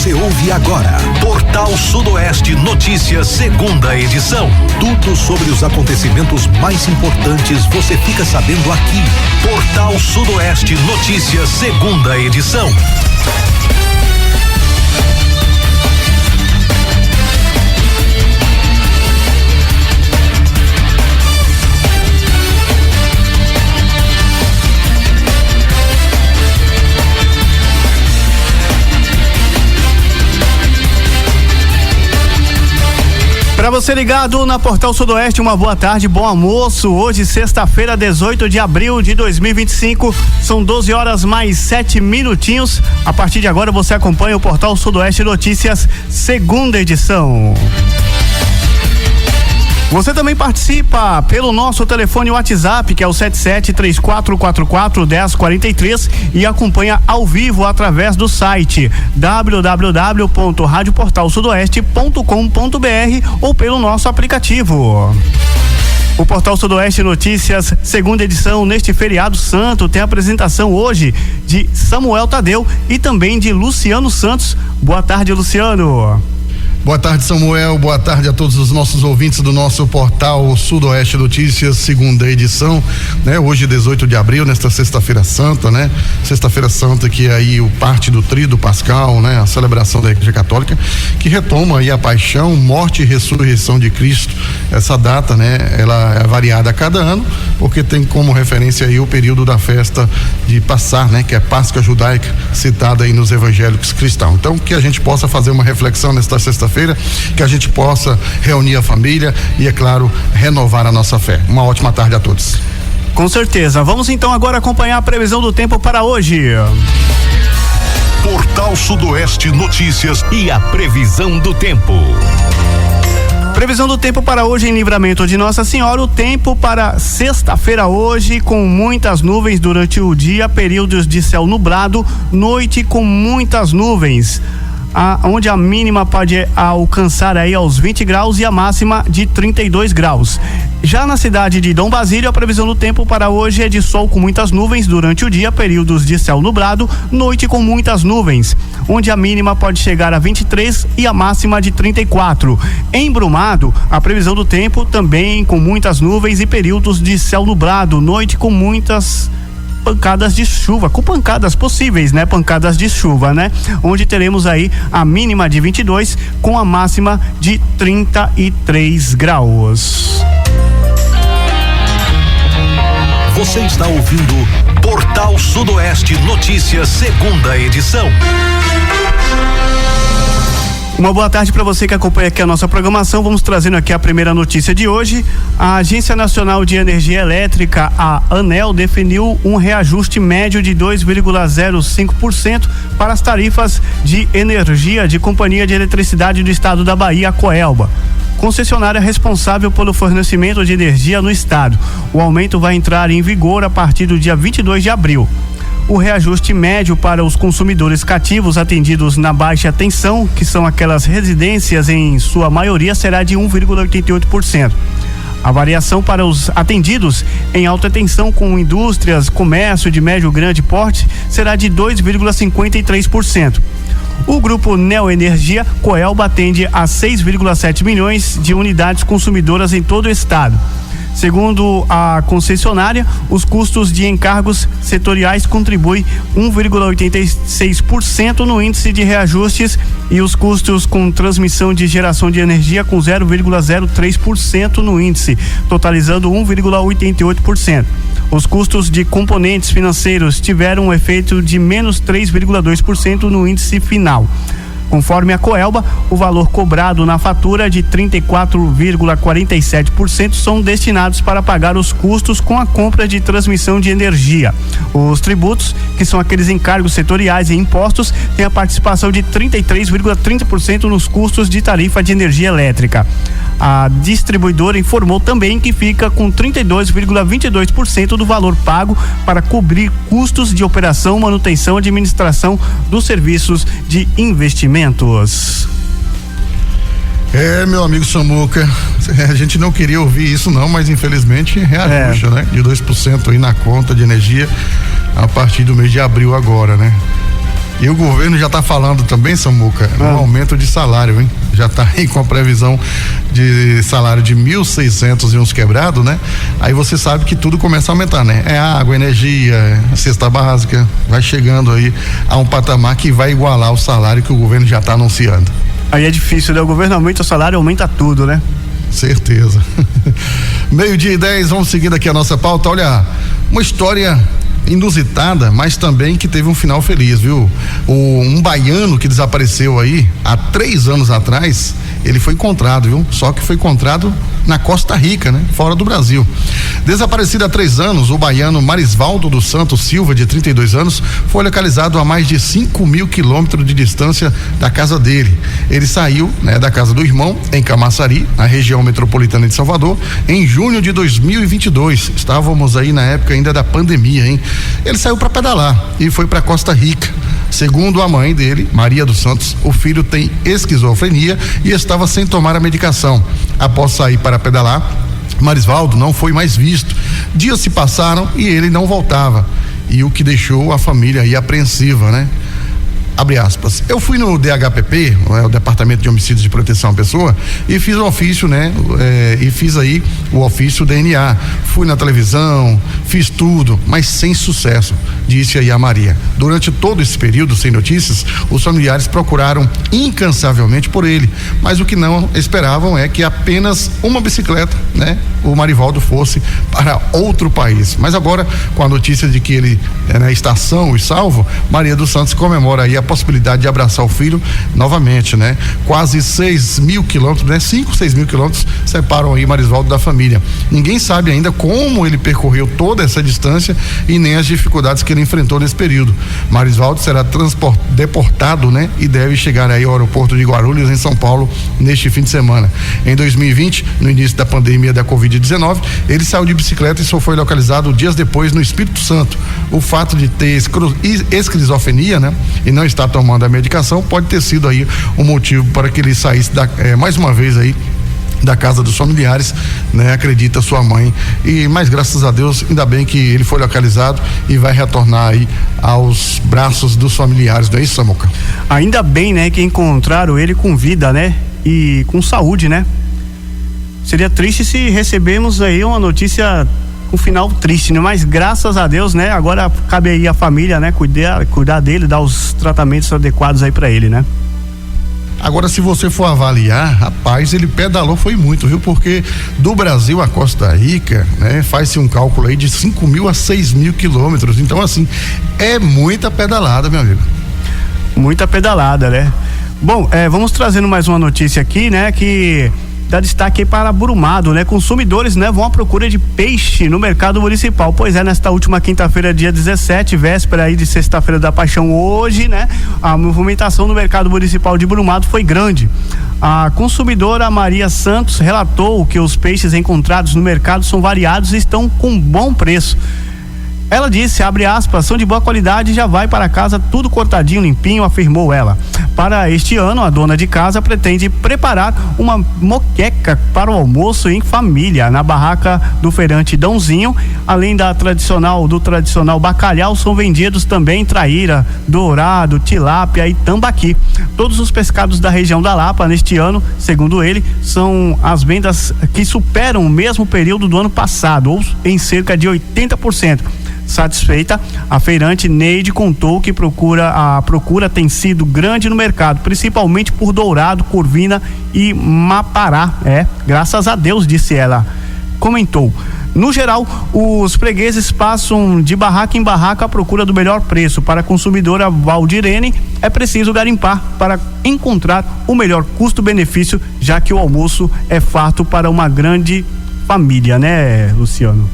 Você ouve agora Portal Sudoeste Notícias, segunda edição. Tudo sobre os acontecimentos mais importantes você fica sabendo aqui. Portal Sudoeste Notícias, segunda edição. Para você ligado na Portal Sudoeste, uma boa tarde, bom almoço. Hoje, sexta-feira, 18 de abril de 2025, são 12 horas mais 7 minutinhos. A partir de agora você acompanha o Portal Sudoeste Notícias, segunda edição. Você também participa pelo nosso telefone WhatsApp, que é o 7734441043, e acompanha ao vivo através do site www.radioportalsudoeste.com.br ou pelo nosso aplicativo. O Portal Sudoeste Notícias, segunda edição, neste feriado santo, tem a apresentação hoje de Samuel Tadeu e também de Luciano Santos. Boa tarde, Luciano. Boa tarde, Samuel. Boa tarde a todos os nossos ouvintes do nosso Portal Sudoeste Notícias, segunda edição, né? Hoje, 18 de abril, nesta sexta-feira santa, né? Sexta-feira santa, que é aí o parte do Tríduo Pascal, né? A celebração da Igreja Católica, que retoma aí a paixão, morte e ressurreição de Cristo. Essa data, né? Ela é variada a cada ano, porque tem como referência aí o período da festa de Passar, né? Que é Páscoa judaica, citada aí nos evangélicos cristãos. Então, que a gente possa fazer uma reflexão nesta sexta-feira, que a gente possa reunir a família e, é claro, renovar a nossa fé. Uma ótima tarde a todos. Com certeza. Vamos então agora acompanhar a previsão do tempo para hoje. Portal Sudoeste Notícias e a previsão do tempo. Previsão do tempo para hoje em Livramento de Nossa Senhora. O tempo para sexta-feira hoje, com muitas nuvens durante o dia, períodos de céu nublado, noite com muitas nuvens. Onde a mínima pode alcançar aí aos 20 graus e a máxima de 32 graus. Já na cidade de Dom Basílio, a previsão do tempo para hoje é de sol com muitas nuvens durante o dia, períodos de céu nublado, noite com muitas nuvens, onde a mínima pode chegar a 23 e a máxima de 34. Em Brumado, a previsão do tempo também com muitas nuvens e períodos de céu nublado, noite com muitas pancadas de chuva, com pancadas possíveis, né? Pancadas de chuva, né? Onde teremos aí a mínima de 22 com a máxima de 33 graus. Você está ouvindo Portal Sudoeste Notícias, segunda edição. Uma boa tarde para você que acompanha aqui a nossa programação. Vamos trazendo aqui a primeira notícia de hoje. A Agência Nacional de Energia Elétrica, a ANEEL, definiu um reajuste médio de 2,05% para as tarifas de energia de Companhia de Eletricidade do Estado da Bahia, a Coelba, concessionária responsável pelo fornecimento de energia no estado. O aumento vai entrar em vigor a partir do dia 22 de abril. O reajuste médio para os consumidores cativos atendidos na baixa tensão, que são aquelas residências em sua maioria, será de 1,88%. A variação para os atendidos em alta tensão com indústrias, comércio de médio e grande porte será de 2,53%. O grupo Neoenergia Coelba atende a 6,7 milhões de unidades consumidoras em todo o estado. Segundo a concessionária, os custos de encargos setoriais contribuem 1,86% no índice de reajustes e os custos com transmissão de geração de energia com 0,03% no índice, totalizando 1,88%. Os custos de componentes financeiros tiveram um efeito de menos 3,2% no índice final. Conforme a Coelba, o valor cobrado na fatura de 34,47% são destinados para pagar os custos com a compra de transmissão de energia. Os tributos, que são aqueles encargos setoriais e impostos, têm a participação de 33,30% nos custos de tarifa de energia elétrica. A distribuidora informou também que fica com 32,22% do valor pago para cobrir custos de operação, manutenção e administração dos serviços de investimentos. Meu amigo Samuca, a gente não queria ouvir isso não, mas infelizmente reajuste, né? De 2% aí na conta de energia a partir do mês de abril agora, né? E o governo já está falando também, Samuca, um aumento de salário, hein? Já está aí com a previsão de salário de 1.600 e uns quebrados, né? Aí você sabe que tudo começa a aumentar, né? É água, energia, cesta básica, vai chegando aí a um patamar que vai igualar o salário que o governo já está anunciando. Aí é difícil, né? O governo aumenta o salário, aumenta tudo, né? Certeza. 12:10, vamos seguindo aqui a nossa pauta. Olha, uma história inusitada, mas também que teve um final feliz, viu? Um baiano que desapareceu aí há 3 anos atrás, ele foi encontrado, viu? Só que foi encontrado na Costa Rica, né? Fora do Brasil. Desaparecido há 3 anos, o baiano Marisvaldo dos Santos Silva, de 32 anos, foi localizado a mais de 5.000 quilômetros de distância da casa dele. Ele saiu, né, da casa do irmão, em Camaçari, na região metropolitana de Salvador, em junho de 2022. Estávamos aí na época ainda da pandemia, hein? Ele saiu para pedalar e foi para Costa Rica. Segundo a mãe dele, Maria dos Santos, o filho tem esquizofrenia e estava sem tomar a medicação. Após sair para pedalar, Marisvaldo não foi mais visto. Dias se passaram e ele não voltava. E o que deixou a família aí apreensiva, né? Abre aspas. Eu fui no DHPP, o Departamento de Homicídios de Proteção à Pessoa, e fiz o ofício, né? E fiz aí o ofício DNA. Fui na televisão, fiz tudo, mas sem sucesso, disse aí a Maria. Durante todo esse período sem notícias, os familiares procuraram incansavelmente por ele, mas o que não esperavam é que apenas uma bicicleta, né? O Marisvaldo fosse para outro país. Mas agora, com a notícia de que ele está são e salvo, Maria dos Santos comemora aí a possibilidade de abraçar o filho novamente, né? Quase 6.000 quilômetros, né? 6.000 quilômetros separam aí Marisvaldo da família. Ninguém sabe ainda como ele percorreu toda essa distância e nem as dificuldades que ele enfrentou nesse período. Marisvaldo será deportado, né? E deve chegar aí ao aeroporto de Guarulhos, em São Paulo, neste fim de semana. Em 2020, no início da pandemia da Covid-19, ele saiu de bicicleta e só foi localizado dias depois no Espírito Santo. O fato de ter esquizofrenia, né? E não estar tomando a medicação pode ter sido aí um motivo para que ele saísse mais uma vez aí da casa dos familiares, né? Acredita sua mãe. Mas graças a Deus, ainda bem que ele foi localizado e vai retornar aí aos braços dos familiares, não é isso, Samuca? Ainda bem, né, que encontraram ele com vida, né? E com saúde, né? Seria triste se recebemos aí uma notícia com final triste, né? Mas graças a Deus, né? Agora cabe aí a família, né? Cuidar dele, dar os tratamentos adequados aí pra ele, né? Agora, se você for avaliar, rapaz, ele pedalou foi muito, viu? Porque do Brasil a Costa Rica, né? Faz-se um cálculo aí de 5.000 a 6.000 quilômetros. Então, assim, é muita pedalada, meu amigo. Muita pedalada, né? Bom, vamos trazendo mais uma notícia aqui, né? Que dá destaque aí para Brumado, né? Consumidores, né, vão à procura de peixe no mercado municipal. Pois é, nesta última quinta-feira, dia 17, véspera aí de Sexta-feira da Paixão, hoje, né? A movimentação no mercado municipal de Brumado foi grande. A consumidora Maria Santos relatou que os peixes encontrados no mercado são variados e estão com bom preço. Ela disse, abre aspas, são de boa qualidade e já vai para casa tudo cortadinho, limpinho, afirmou ela. Para este ano, a dona de casa pretende preparar uma moqueca para o almoço em família, na barraca do feirante Dãozinho. Além do tradicional bacalhau, são vendidos também traíra, dourado, tilápia e tambaqui. Todos os pescados da região da Lapa, neste ano, segundo ele, são as vendas que superam o mesmo período do ano passado, ou em cerca de 80%. Satisfeita, a feirante Neide contou que a procura tem sido grande no mercado, principalmente por dourado, corvina e mapará. Graças a Deus, disse ela. Comentou. No geral, os fregueses passam de barraca em barraca à procura do melhor preço. Para a consumidora Valdirene, é preciso garimpar para encontrar o melhor custo-benefício, já que o almoço é farto para uma grande família, né, Luciano?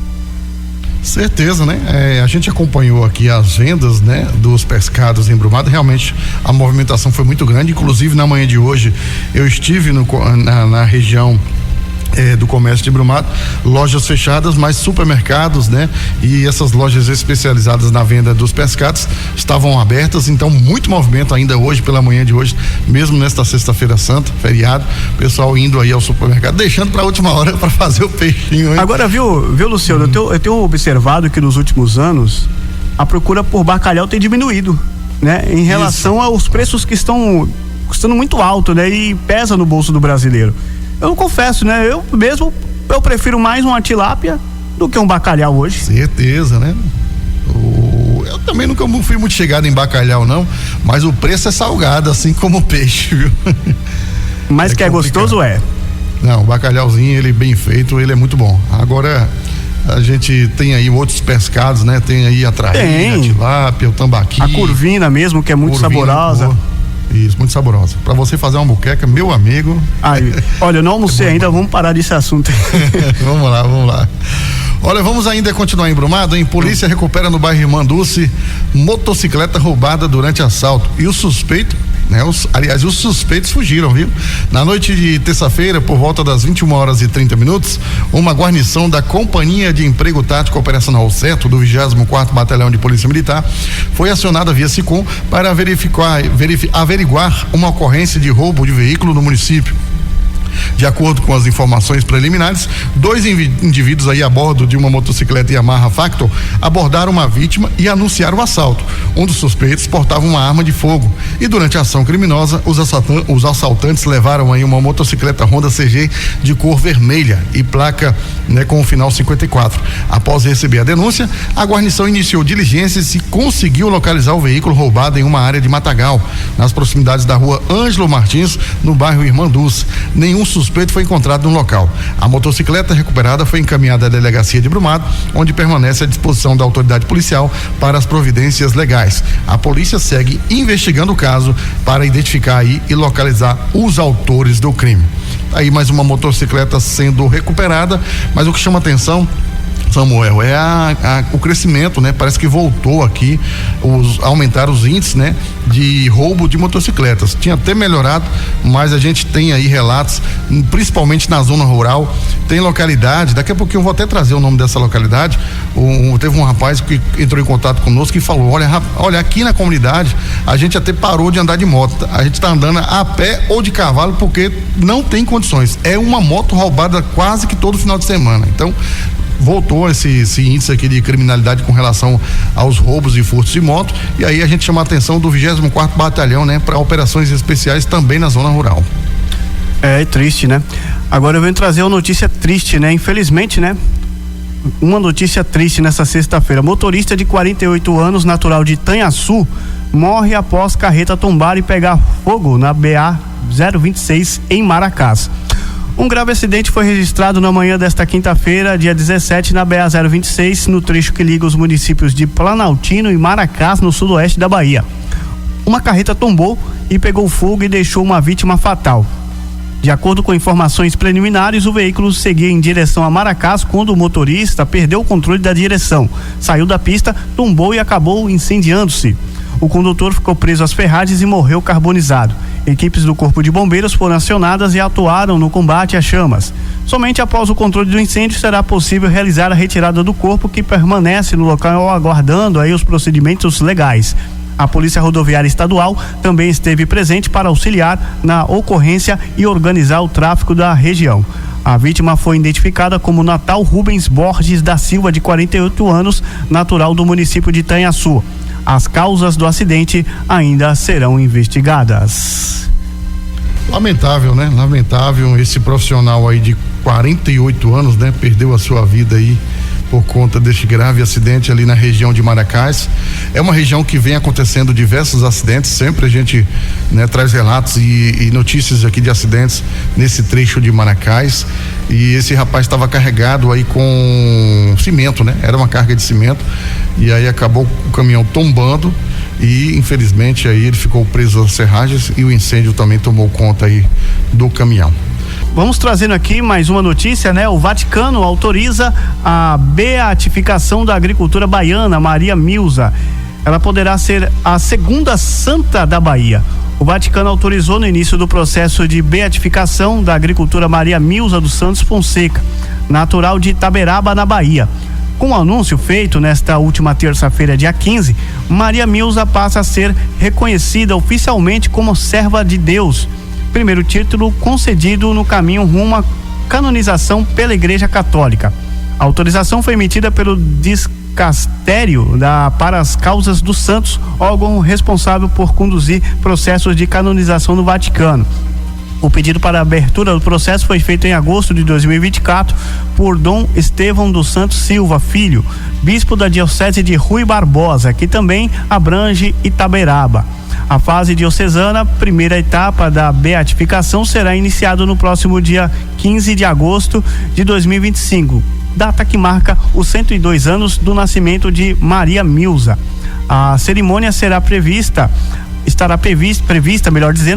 Certeza, né? A gente acompanhou aqui as vendas, né, dos pescados em Brumado. Realmente a movimentação foi muito grande. Inclusive na manhã de hoje eu estive na região do comércio de Brumado, lojas fechadas, mas supermercados, né? E essas lojas especializadas na venda dos pescados estavam abertas, então muito movimento ainda hoje, pela manhã de hoje, mesmo nesta Sexta-feira Santa, feriado, pessoal indo aí ao supermercado, deixando para a última hora para fazer o peixinho, hein? Agora, viu, Luciano, eu tenho observado que nos últimos anos a procura por bacalhau tem diminuído. né? Em relação aos preços que estão custando muito alto, né? E pesa no bolso do brasileiro. Eu confesso, né? Eu prefiro mais uma tilápia do que um bacalhau hoje. Certeza, né? Eu também nunca fui muito chegado em bacalhau, não, mas o preço é salgado, assim como o peixe, viu? Mas que é gostoso, é? Não, o bacalhauzinho, ele bem feito, ele é muito bom. Agora, a gente tem aí outros pescados, né? Tem aí a traíra, a tilápia, o tambaqui. A curvina mesmo, que é muito saborosa. Isso, muito saborosa. Pra você fazer uma moqueca, meu amigo. Olha, eu não almocei ainda, vamos parar desse assunto. Vamos lá. Olha, vamos ainda continuar em Brumado, hein? Polícia recupera no bairro Irmã Dulce motocicleta roubada durante assalto. E o suspeito, né? Os suspeitos fugiram, viu? Na noite de terça-feira, por volta das 21h30, uma guarnição da Companhia de Emprego Tático Operacional Certo, do 24º Batalhão de Polícia Militar, foi acionada via SICOM para averiguar uma ocorrência de roubo de veículo no município. De acordo com as informações preliminares, 2 indivíduos aí a bordo de uma motocicleta Yamaha Factor abordaram uma vítima e anunciaram o assalto. Um dos suspeitos portava uma arma de fogo e durante a ação criminosa, os assaltantes levaram aí uma motocicleta Honda CG de cor vermelha e placa, né, com o final 54. Após receber a denúncia, a guarnição iniciou diligências e conseguiu localizar o veículo roubado em uma área de matagal, nas proximidades da rua Ângelo Martins, no bairro Irmã Dulce. Nenhum suspeito foi encontrado no local. A motocicleta recuperada foi encaminhada à delegacia de Brumado, onde permanece à disposição da autoridade policial para as providências legais. A polícia segue investigando o caso para identificar aí e localizar os autores do crime. Aí mais uma motocicleta sendo recuperada, mas o que chama atenção, Samuel, é o crescimento, né? Parece que voltou aqui, aumentaram os índices, né? De roubo de motocicletas. Tinha até melhorado, mas a gente tem aí relatos, principalmente na zona rural, tem localidade, daqui a pouquinho eu vou até trazer o nome dessa localidade. Teve um rapaz que entrou em contato conosco e falou, olha, aqui na comunidade a gente até parou de andar de moto, a gente está andando a pé ou de cavalo porque não tem condições, é uma moto roubada quase que todo final de semana. Então voltou esse índice aqui de criminalidade com relação aos roubos e furtos de moto, e aí a gente chama a atenção do 24º Batalhão, né, para operações especiais também na zona rural. É triste, né? Agora eu venho trazer uma notícia triste, né? Infelizmente, né? Uma notícia triste nessa sexta-feira. Motorista de 48 anos, natural de Itanhaçu, morre após carreta tombar e pegar fogo na BA 026 em Maracás. Um grave acidente foi registrado na manhã desta quinta-feira, dia 17, na BA 026, no trecho que liga os municípios de Planaltino e Maracás, no sudoeste da Bahia. Uma carreta tombou e pegou fogo e deixou uma vítima fatal. De acordo com informações preliminares, o veículo seguia em direção a Maracás quando o motorista perdeu o controle da direção, saiu da pista, tombou e acabou incendiando-se. O condutor ficou preso às ferragens e morreu carbonizado. Equipes do Corpo de Bombeiros foram acionadas e atuaram no combate às chamas. Somente após o controle do incêndio será possível realizar a retirada do corpo, que permanece no local aguardando aí os procedimentos legais. A Polícia Rodoviária Estadual também esteve presente para auxiliar na ocorrência e organizar o tráfego da região. A vítima foi identificada como Natal Rubens Borges da Silva, de 48 anos, natural do município de Itanhaçu. As causas do acidente ainda serão investigadas. Lamentável, né? Lamentável, esse profissional aí de 48 anos, né? Perdeu a sua vida aí por conta deste grave acidente ali na região de Maracás. É uma região que vem acontecendo diversos acidentes, sempre a gente, né, traz relatos e notícias aqui de acidentes nesse trecho de Maracás, e esse rapaz estava carregado aí com cimento, né? Era uma carga de cimento, e aí acabou o caminhão tombando e infelizmente aí ele ficou preso às serragens e o incêndio também tomou conta aí do caminhão. Vamos trazendo aqui mais uma notícia, né? O Vaticano autoriza a beatificação da agricultura baiana, Maria Milza. Ela poderá ser a segunda santa da Bahia. O Vaticano autorizou no início do processo de beatificação da agricultura Maria Milza dos Santos Fonseca, natural de Itaberaba, na Bahia. Com o anúncio feito nesta última terça-feira, dia 15, Maria Milza passa a ser reconhecida oficialmente como serva de Deus. Primeiro título concedido no caminho rumo à canonização pela Igreja Católica. A autorização foi emitida pelo Dicastério para as Causas dos Santos, órgão responsável por conduzir processos de canonização no Vaticano. O pedido para a abertura do processo foi feito em agosto de 2024 por Dom Estevão dos Santos Silva Filho, bispo da Diocese de Rui Barbosa, que também abrange Itaberaba. A fase diocesana, primeira etapa da beatificação, será iniciada no próximo dia 15 de agosto de 2025, data que marca os 102 anos do nascimento de Maria Milza. A cerimônia estará prevista,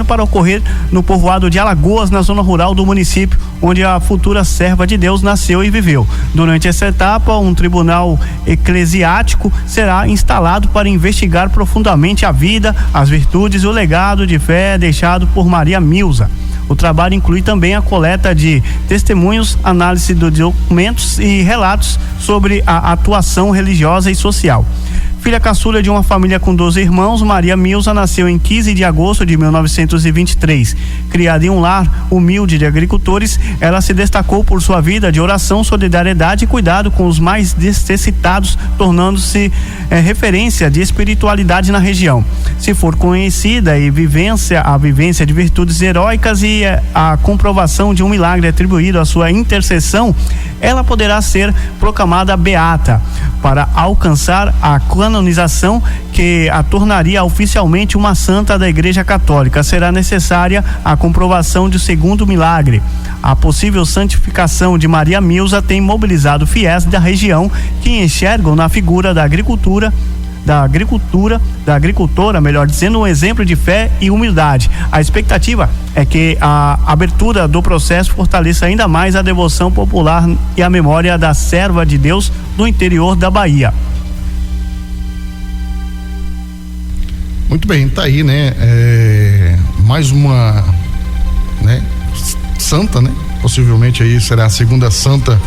para ocorrer no povoado de Alagoas, na zona rural do município, onde a futura serva de Deus nasceu e viveu. Durante essa etapa, um tribunal eclesiástico será instalado para investigar profundamente a vida, as virtudes e o legado de fé deixado por Maria Milza. O trabalho inclui também a coleta de testemunhos, análise de documentos e relatos sobre a atuação religiosa e social. Filha caçula de uma família com 12 irmãos, Maria Milza nasceu em 15 de agosto de 1923. Criada em um lar humilde de agricultores, ela se destacou por sua vida de oração, solidariedade e cuidado com os mais necessitados, tornando-se referência de espiritualidade na região. Se for conhecida a vivência de virtudes heróicas e a comprovação de um milagre atribuído à sua intercessão, ela poderá ser proclamada beata. Para alcançar a canonização, que a tornaria oficialmente uma santa da Igreja Católica, será necessária a comprovação de segundo milagre. A possível santificação de Maria Milza tem mobilizado fiéis da região que enxergam na figura da agricultora, um exemplo de fé e humildade. A expectativa é que a abertura do processo fortaleça ainda mais a devoção popular e a memória da serva de Deus do interior da Bahia. Muito bem, tá aí, né? Mais uma, né, santa, né? Possivelmente aí será a segunda santa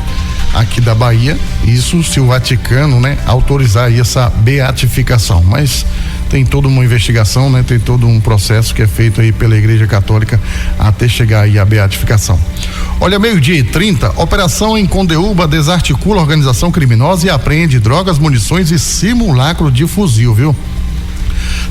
aqui da Bahia, isso se o Vaticano, né, autorizar aí essa beatificação, mas tem toda uma investigação, né, tem todo um processo que é feito aí pela Igreja Católica até chegar aí a beatificação. Olha, 12:30, operação em Condeúba desarticula a organização criminosa e apreende drogas, munições e simulacro de fuzil, viu?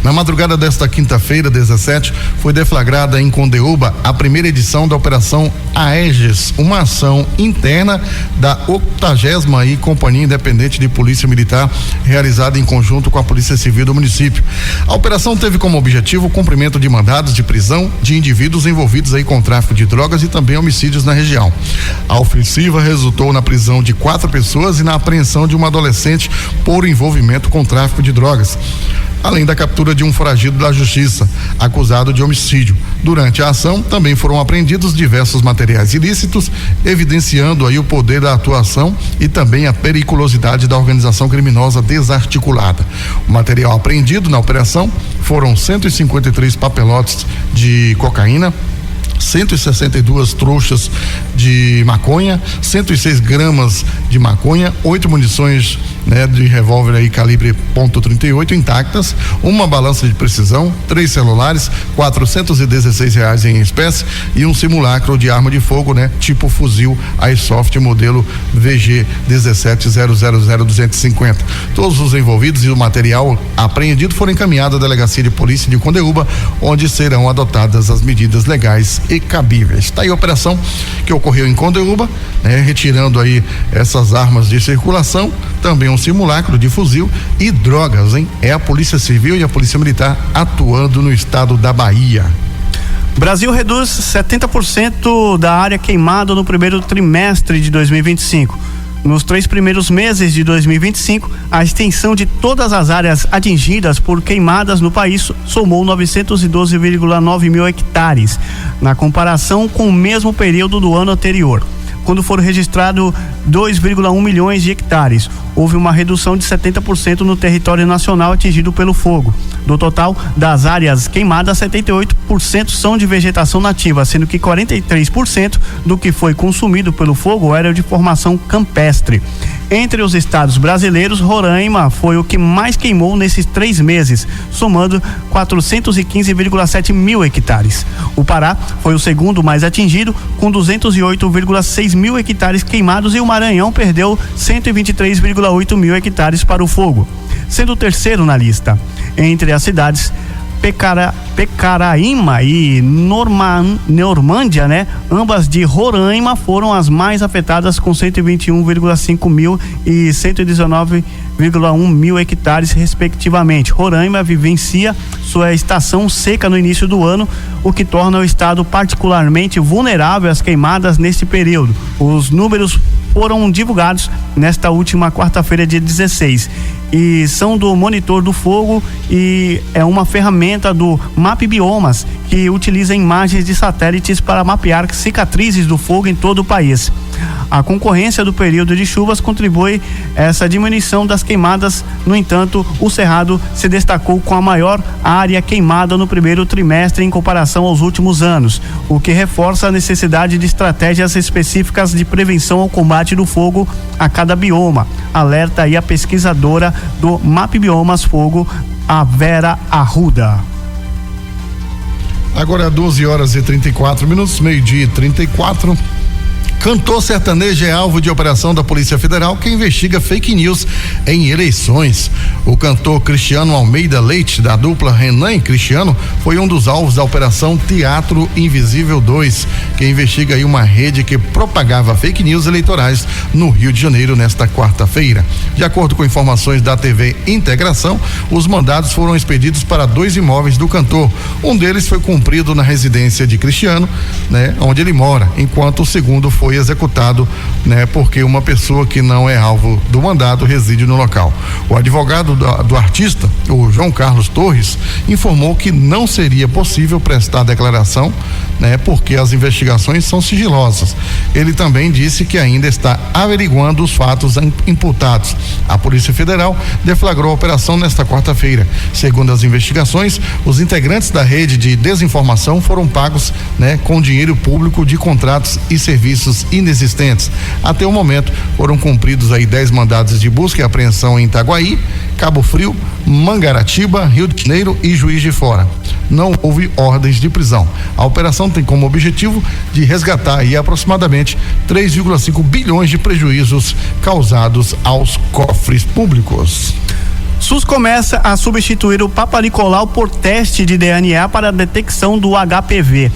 Na madrugada desta quinta-feira, 17, foi deflagrada em Condeúba a primeira edição da Operação Aeges, uma ação interna da 80ª Companhia Independente de Polícia Militar, realizada em conjunto com a Polícia Civil do município. A operação teve como objetivo o cumprimento de mandados de prisão de indivíduos envolvidos aí com tráfico de drogas e também homicídios na região. A ofensiva resultou na prisão de 4 pessoas e na apreensão de uma adolescente por envolvimento com tráfico de drogas, além da captura de um foragido da justiça, acusado de homicídio. Durante a ação, também foram apreendidos diversos materiais ilícitos, evidenciando aí o poder da atuação e também a periculosidade da organização criminosa desarticulada. O material apreendido na operação foram 153 papelotes de cocaína, 162 trouxas de maconha, 106 gramas de maconha, 8 munições, né, de revólver aí calibre .38 intactas, uma balança de precisão, 3 celulares, R$416 em espécie e um simulacro de arma de fogo, né, tipo fuzil Airsoft modelo VG 1700250. Todos os envolvidos e o material apreendido foram encaminhados à Delegacia de Polícia de Condeúba, onde serão adotadas as medidas legais e cabíveis. Está aí a operação que ocorreu em Condeúba, né, retirando aí essas armas de circulação, também um simulacro de fuzil e drogas, hein? É a Polícia Civil e a Polícia Militar atuando no estado da Bahia. Brasil reduz 70% da área queimada no primeiro trimestre de 2025. Nos 3 primeiros meses de 2025, a extensão de todas as áreas atingidas por queimadas no país somou 912,9 mil hectares, na comparação com o mesmo período do ano anterior, quando foram registrados 2,1 milhões de hectares. Houve uma redução de 70% no território nacional atingido pelo fogo. Do total das áreas queimadas, 78% são de vegetação nativa, sendo que 43% do que foi consumido pelo fogo era de formação campestre. Entre os estados brasileiros, Roraima foi o que mais queimou nesses 3 meses, somando 415,7 mil hectares. O Pará foi o segundo mais atingido, com 208,6 mil hectares queimados, e o Maranhão perdeu 123,8 mil hectares para o fogo, sendo o terceiro na lista. Entre as cidades Pecaraíma e Normândia, né? Ambas de Roraima foram as mais afetadas, com 121,5 mil e 119,1 mil hectares, respectivamente. Roraima vivencia sua estação seca no início do ano, o que torna o estado particularmente vulnerável às queimadas neste período. Os números foram divulgados nesta última quarta-feira, dia 16, e são do Monitor do Fogo, e é uma ferramenta do Map Biomas, que utiliza imagens de satélites para mapear cicatrizes do fogo em todo o país. A concorrência do período de chuvas contribui a essa diminuição das queimadas. No entanto, o Cerrado se destacou com a maior área queimada no primeiro trimestre em comparação aos últimos anos, o que reforça a necessidade de estratégias específicas de prevenção ao combate do fogo a cada bioma. Alerta aí a pesquisadora do Map Biomas Fogo, a Vera Arruda. Agora 12h34, meio-dia e 34. Cantor sertanejo é alvo de operação da Polícia Federal, que investiga fake news em eleições. O cantor Cristiano Almeida Leite, da dupla Renan e Cristiano, foi um dos alvos da Operação Teatro Invisível 2, que investiga aí uma rede que propagava fake news eleitorais no Rio de Janeiro nesta quarta-feira. De acordo com informações da TV Integração, os mandados foram expedidos para 2 imóveis do cantor. Um deles foi cumprido na residência de Cristiano, né, onde ele mora, enquanto o segundo foi executado, né, porque uma pessoa que não é alvo do mandado reside no local. O advogado do artista, o João Carlos Torres, informou que não seria possível prestar declaração, né, porque as investigações são sigilosas. Ele também disse que ainda está averiguando os fatos imputados. A Polícia Federal deflagrou a operação nesta quarta-feira. Segundo as investigações, os integrantes da rede de desinformação foram pagos, né, com dinheiro público de contratos e serviços inexistentes. Até o momento foram cumpridos aí 10 mandados de busca e apreensão em Itaguaí, Cabo Frio, Mangaratiba, Rio de Janeiro e Juiz de Fora. Não houve ordens de prisão. A operação tem como objetivo de resgatar aí aproximadamente 3,5 bilhões de prejuízos causados aos cofres públicos. SUS começa a substituir o Papa Nicolau por teste de DNA para a detecção do HPV.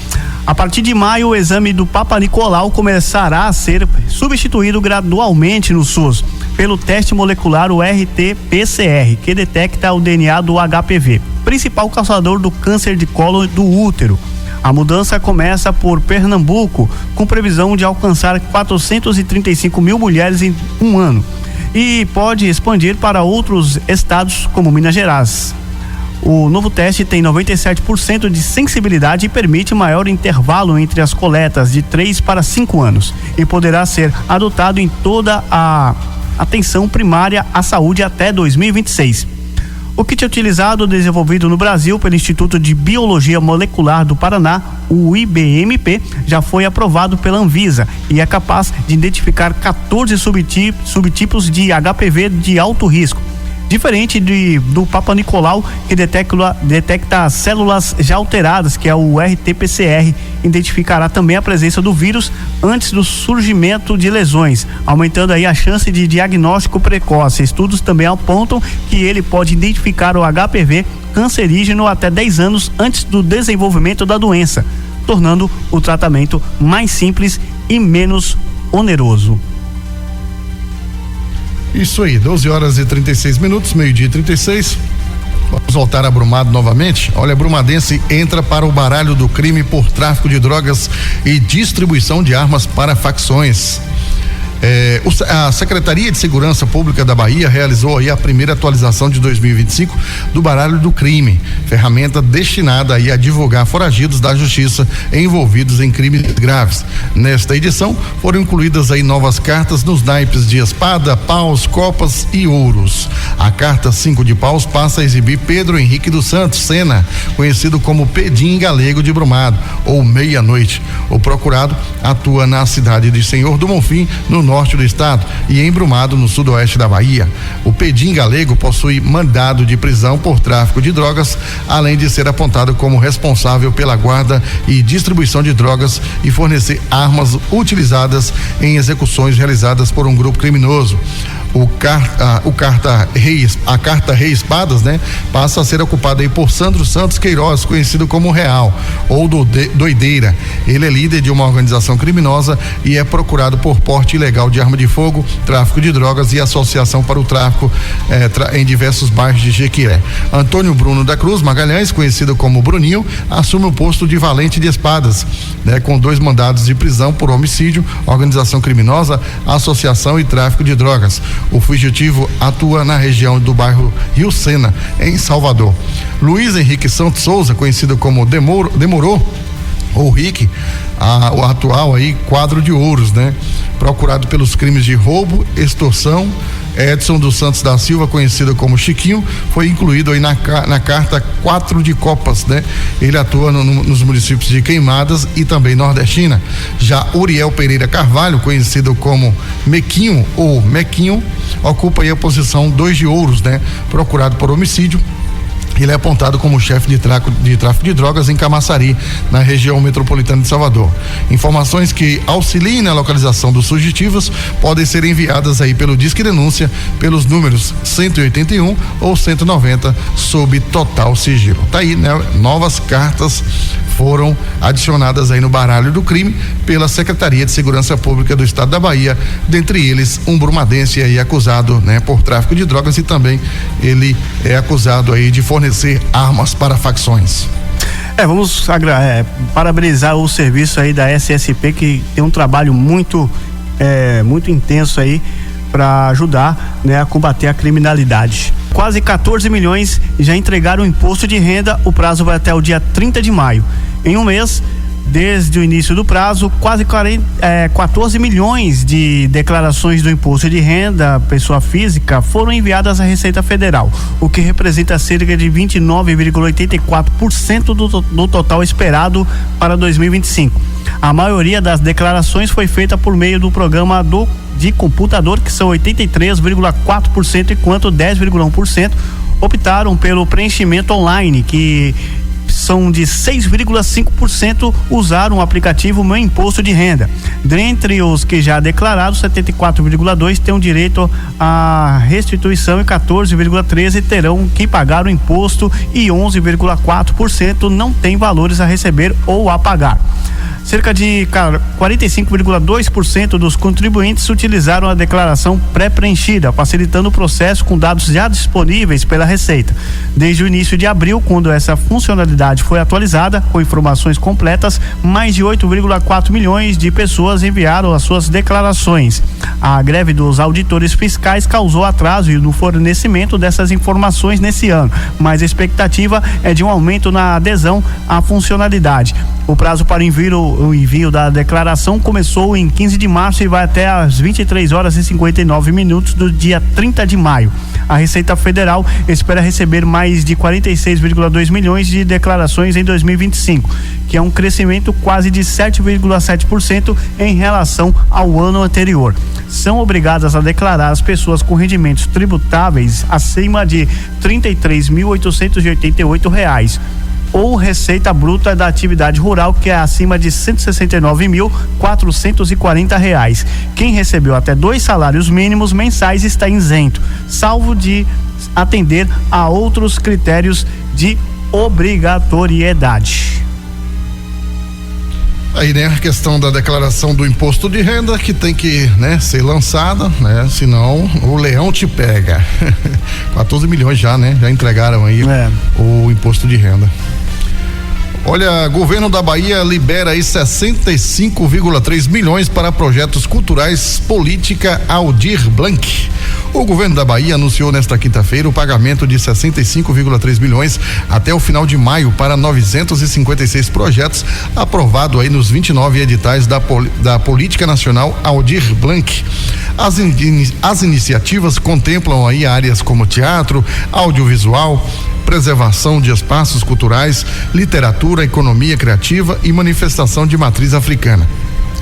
A partir de maio, o exame do Papa Nicolau começará a ser substituído gradualmente no SUS pelo teste molecular, o RT-PCR, que detecta o DNA do HPV, principal causador do câncer de colo do útero. A mudança começa por Pernambuco, com previsão de alcançar 435 mil mulheres em um ano, e pode expandir para outros estados como Minas Gerais. O novo teste tem 97% de sensibilidade e permite maior intervalo entre as coletas, de 3 para 5 anos, e poderá ser adotado em toda a atenção primária à saúde até 2026. O kit é utilizado, desenvolvido no Brasil pelo Instituto de Biologia Molecular do Paraná, o IBMP, já foi aprovado pela Anvisa e é capaz de identificar 14 subtipos de HPV de alto risco. Diferente do Papa Nicolau, que detecta células já alteradas, que é o RT-PCR, identificará também a presença do vírus antes do surgimento de lesões, aumentando aí a chance de diagnóstico precoce. Estudos também apontam que ele pode identificar o HPV cancerígeno até 10 anos antes do desenvolvimento da doença, tornando o tratamento mais simples e menos oneroso. Isso aí, 12h36, meio-dia e 36. Vamos voltar a Brumado novamente. Olha, brumadense entra para o baralho do crime por tráfico de drogas e distribuição de armas para facções. A Secretaria de Segurança Pública da Bahia realizou aí a primeira atualização de 2025 do baralho do crime, ferramenta destinada aí a divulgar foragidos da justiça envolvidos em crimes graves. Nesta edição foram incluídas aí novas cartas nos naipes de espada, paus, copas e ouros. A carta 5 de paus passa a exibir Pedro Henrique dos Santos Sena, conhecido como Pedim Galego de Brumado, ou Meia-Noite. O procurado atua na cidade de Senhor do Bonfim, no norte do estado e em Brumado, no sudoeste da Bahia. O Pedim Galego possui mandado de prisão por tráfico de drogas, além de ser apontado como responsável pela guarda e distribuição de drogas e fornecer armas utilizadas em execuções realizadas por um grupo criminoso. A carta Rei Espadas, né, passa a ser ocupada aí por Sandro Santos Queiroz, conhecido como Real ou Doideira. Ele é líder de uma organização criminosa e é procurado por porte ilegal de arma de fogo, tráfico de drogas e associação para o tráfico em diversos bairros de Jequié. Antônio Bruno da Cruz Magalhães, conhecido como Bruninho, assume o posto de valente de espadas, né, com 2 mandados de prisão por homicídio, organização criminosa, associação e tráfico de drogas. O fugitivo atua na região do bairro Rio Sena, em Salvador. Luiz Henrique Santos Souza, conhecido como Demorou, ou Rick, o atual aí quadro de ouros, né? Procurado pelos crimes de roubo, extorsão. Edson dos Santos da Silva, conhecido como Chiquinho, foi incluído aí na carta 4 de Copas, né? Ele atua nos municípios de Queimadas e também Nordestina. Já Uriel Pereira Carvalho, conhecido como Mequinho ou Mequinho, ocupa aí a posição 2 de ouros, né? Procurado por homicídio. Ele é apontado como chefe de tráfico de drogas em Camaçari, na região metropolitana de Salvador. Informações que auxiliem na localização dos fugitivos podem ser enviadas aí pelo Disque Denúncia, pelos números 181 ou 190, sob total sigilo. Tá aí, né? Novas cartas foram adicionadas aí no baralho do crime pela Secretaria de Segurança Pública do Estado da Bahia, dentre eles um brumadense aí acusado, né, por tráfico de drogas, e também ele é acusado aí de fornecer armas para facções. Vamos parabenizar o serviço aí da SSP, que tem um trabalho muito intenso aí para ajudar, né, a combater a criminalidade. Quase 14 milhões já entregaram o imposto de renda. O prazo vai até o dia 30 de maio. Em um mês, desde o início do prazo, quase 14 milhões de declarações do imposto de renda pessoa física foram enviadas à Receita Federal, o que representa cerca de 29,84% do total esperado para 2025. A maioria das declarações foi feita por meio do programa de computador, que são 83,4%, enquanto 10,1% optaram pelo preenchimento online, que são de 6,5% usaram o aplicativo Meu Imposto de Renda. Dentre os que já declararam, 74,2% têm direito à restituição e 14,13% terão que pagar o imposto e 11,4% não tem valores a receber ou a pagar. Cerca de 45,2% dos contribuintes utilizaram a declaração pré-preenchida, facilitando o processo com dados já disponíveis pela Receita. Desde o início de abril, quando essa funcionalidade foi atualizada, com informações completas, mais de 8,4 milhões de pessoas enviaram as suas declarações. A greve dos auditores fiscais causou atraso no fornecimento dessas informações nesse ano, mas a expectativa é de um aumento na adesão à funcionalidade. O prazo para o envio da declaração começou em 15 de março e vai até às 23h59 do dia 30 de maio. A Receita Federal espera receber mais de 46,2 milhões de declarações em 2025, que é um crescimento quase de 7,7% em relação ao ano anterior. São obrigadas a declarar as pessoas com rendimentos tributáveis acima de R$ 33.888. ou receita bruta da atividade rural, que é acima de R$ 169.440. Quem recebeu até 2 salários mínimos mensais está isento, salvo de atender a outros critérios de obrigatoriedade. Aí, né, a questão da declaração do imposto de renda, que tem que, né, ser lançada, né, senão o leão te pega. 14 milhões já, né, já entregaram aí o imposto de renda. Olha, governo da Bahia libera aí 65,3 milhões para projetos culturais, política Aldir Blanc. O governo da Bahia anunciou nesta quinta-feira o pagamento de 65,3 milhões até o final de maio para 956 projetos, aprovado aí nos 29 editais da Política Nacional Aldir Blanc. As iniciativas contemplam aí áreas como teatro, audiovisual, preservação de espaços culturais, literatura, economia criativa e manifestação de matriz africana.